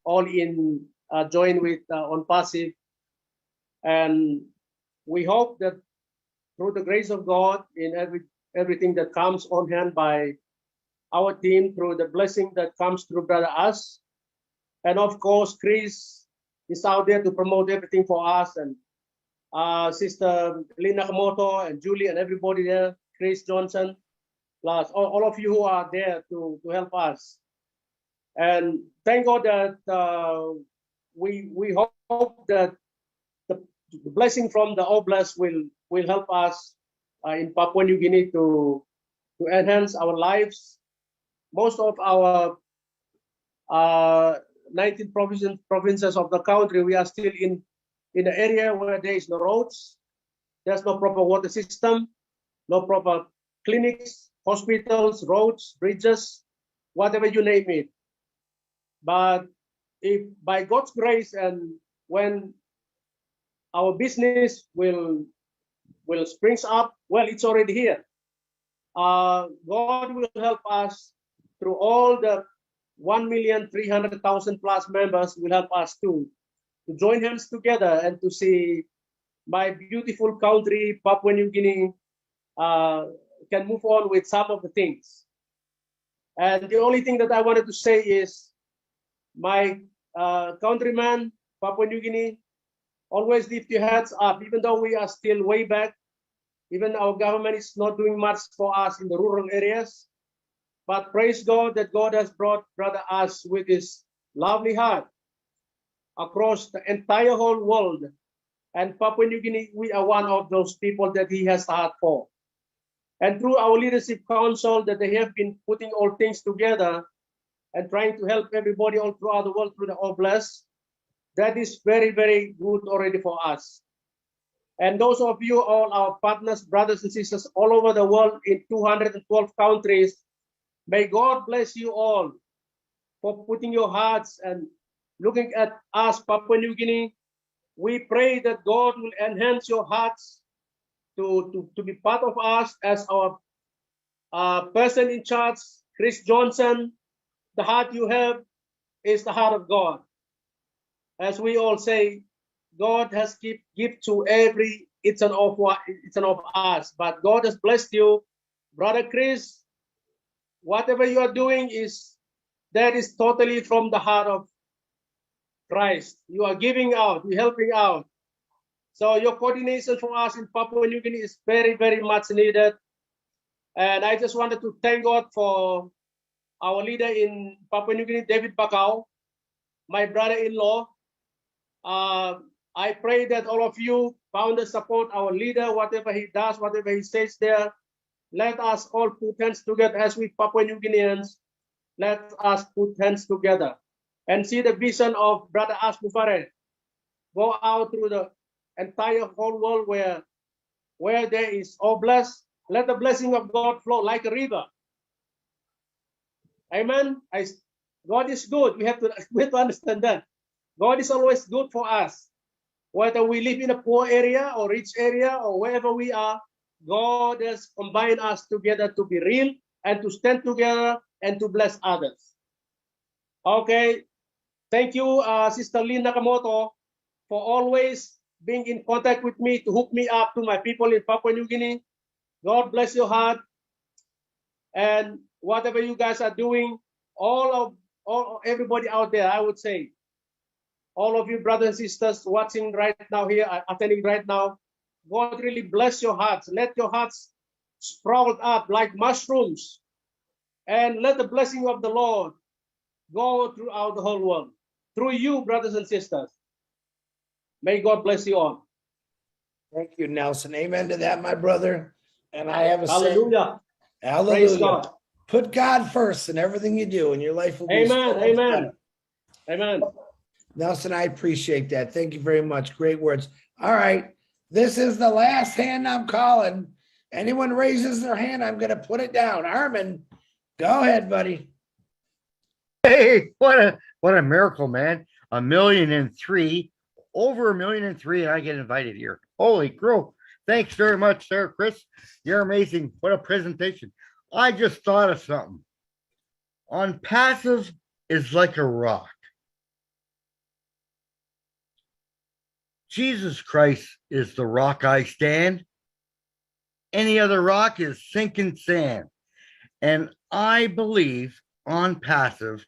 all in join with on passive, and we hope that through the grace of God in everything that comes on hand by our team, through the blessing that comes through Brother Us, and of course Chris is out there to promote everything for us, and Sister Lina Kamoto and Julie and everybody there, Chris Johnson, plus all of you who are there to help us. And thank God that we hope that the blessing from the Oblast will help us in Papua New Guinea to enhance our lives. Most of our 19 provinces of the country, we are still in an area where there is no roads, there's no proper water system, no proper clinics, hospitals, roads, bridges, whatever you name it. But if by God's grace and when our business will springs up, well, it's already here. God will help us through all the 1,300,000 plus members will help us to join hands together and to see my beautiful country, Papua New Guinea, can move on with some of the things. And the only thing that I wanted to say is, my countrymen, Papua New Guinea, always lift your heads up, even though we are still way back, even our government is not doing much for us in the rural areas. But praise God that God has brought Brother Us with his lovely heart across the entire whole world. And Papua New Guinea, we are one of those people that he has heart for. And through our leadership council that they have been putting all things together and trying to help everybody all throughout the world through the Oblast, that is very, very good already for us. And those of you, all our partners, brothers and sisters all over the world in 212 countries, may God bless you all for putting your hearts and looking at us, Papua New Guinea. We pray that God will enhance your hearts to be part of us as our person in charge, Chris Johnson. The heart you have is the heart of God. As we all say, God has give to every it's an of us, but God has blessed you, Brother Chris. Whatever you are doing is totally from the heart of Christ. You are giving out, you're helping out. So your coordination for us in Papua New Guinea is very, very much needed. And I just wanted to thank God for our leader in Papua New Guinea, David Bakau, my brother-in-law. I pray that all of you founders support our leader, whatever he does, whatever he says there. Let us all put hands together as we Papua New Guineans. Let us put hands together and see the vision of Brother As Mufare go out through the entire whole world where there is Oblast. Let the blessing of God flow like a river. Amen. God is good. We have to understand that. God is always good for us. Whether we live in a poor area or rich area or wherever we are, God has combined us together to be real and to stand together and to bless others. Okay. Thank you, Sister Lynn Nakamoto, for always being in contact with me to hook me up to my people in Papua New Guinea. God bless your heart. And whatever you guys are doing, everybody out there, I would say, all of you brothers and sisters watching right now here, attending right now, God really bless your hearts. Let your hearts sprout up like mushrooms, and let the blessing of the Lord go throughout the whole world through you, brothers and sisters. May God bless you all. Thank you, Nelson. Amen to that, my brother. And I have a Hallelujah. saying, hallelujah. Praise God. Put God first in everything you do, and your life will be Amen. so much Amen. better. Amen. Nelson, I appreciate that. Thank you very much. Great words. All right. This is the last hand I'm calling. Anyone raises their hand, I'm going to put it down. Armin, go ahead, buddy. Hey, what a miracle, man. 1,000,003, over 1,000,003, and I get invited here. Holy crow. Thanks very much, sir, Chris. You're amazing. What a presentation. I just thought of something. On passive is like a rock. Jesus Christ is the rock I stand. Any other rock is sinking sand. And I believe on passive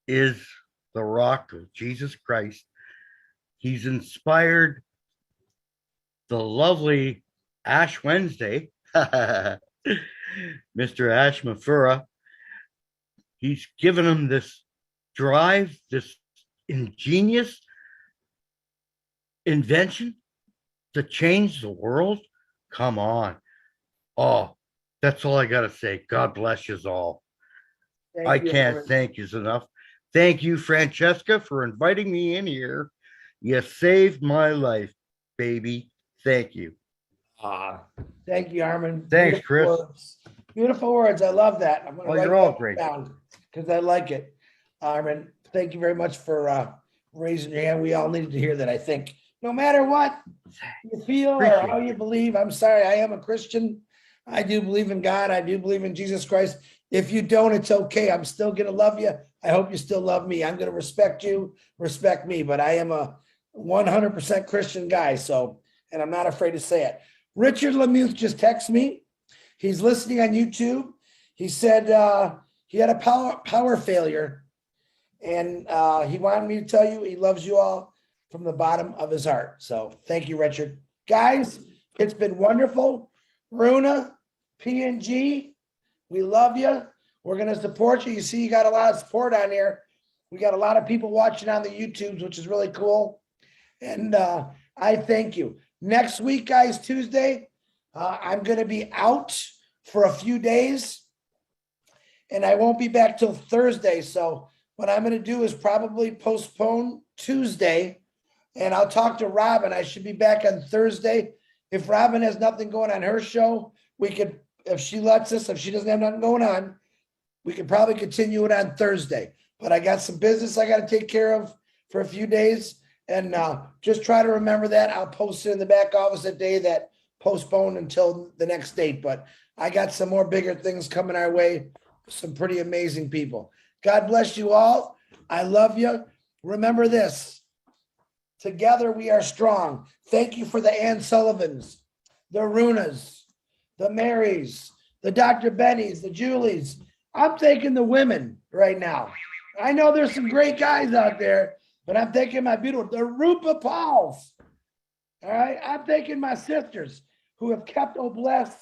is the rock of Jesus Christ. He's inspired the lovely Ash Wednesday, Mr. Ash Mafura. He's given him this drive, this ingenious invention to change the world. Come on. Oh, that's all I got to say. God bless you all. I can't thank you enough. Thank you, Francesca, for inviting me in here. You saved my life, baby. Thank you. Thank you, Armin. Thanks, Chris. Words. Beautiful words. I love that. I'm going to Oh, write you're all that great. down because I like it. Armin, thank you very much for raising your hand. We all needed to hear that, I think. No matter what you feel or how you believe, I'm sorry, I am a Christian. I do believe in God. I do believe in Jesus Christ. If you don't, it's okay. I'm still going to love you. I hope you still love me. I'm going to respect you, respect me, but I am a 100% Christian guy. So, and I'm not afraid to say it. Richard Lemuth just texted me. He's listening on YouTube. He said he had a power failure, and he wanted me to tell you he loves you all from the bottom of his heart. So thank you, Richard. Guys, it's been wonderful. Runa, PNG, we love you. We're going to support you. You see, you got a lot of support on here. We got a lot of people watching on the YouTubes, which is really cool. And I thank you. Next week, guys, Tuesday, I'm going to be out for a few days, and I won't be back till Thursday. So what I'm going to do is probably postpone Tuesday, and I'll talk to Robin. I should be back on Thursday. If Robin has nothing going on her show, we could, if she lets us, if she doesn't have nothing going on, we could probably continue it on Thursday. But I got some business I got to take care of for a few days. And just try to remember that. I'll post it in the back office that day that postponed until the next date. But I got some more bigger things coming our way. Some pretty amazing people. God bless you all. I love you. Remember this. Together we are strong. Thank you for the Ann Sullivans, the Runas, the Marys, the Dr. Bennies, the Julies. I'm taking the women right now. I know there's some great guys out there, but I'm taking my beautiful, the Rupa Pauls. All right. I'm taking my sisters who have kept Oblast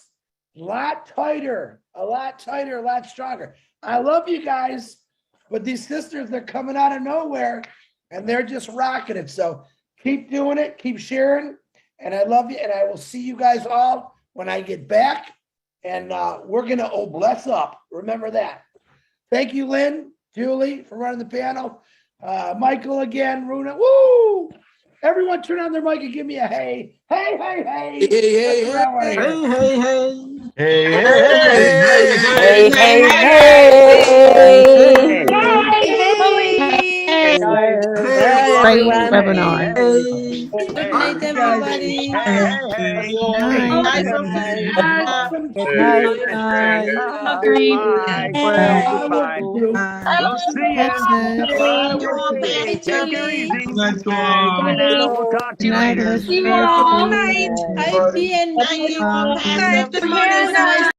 a lot tighter, a lot stronger. I love you guys, but these sisters, they're coming out of nowhere and they're just rocking it. So keep doing it, keep sharing, and I love you. And I will see you guys all when I get back. And we're going to Oblast up. Remember that. Thank you, Lynn, Julie, for running the panel. Michael again, Runa. Woo! Everyone turn on their mic and give me a hey. Hey, hey, hey. Hey, hey, That's what I wanna hear. Hey, hey, Hey, hey, hey, hey, hey, Great webinar. Good night, everybody. Goodbye. We'll see you. Take it easy. Bye now. We'll talk to you later. Hi, PNG. Good morning.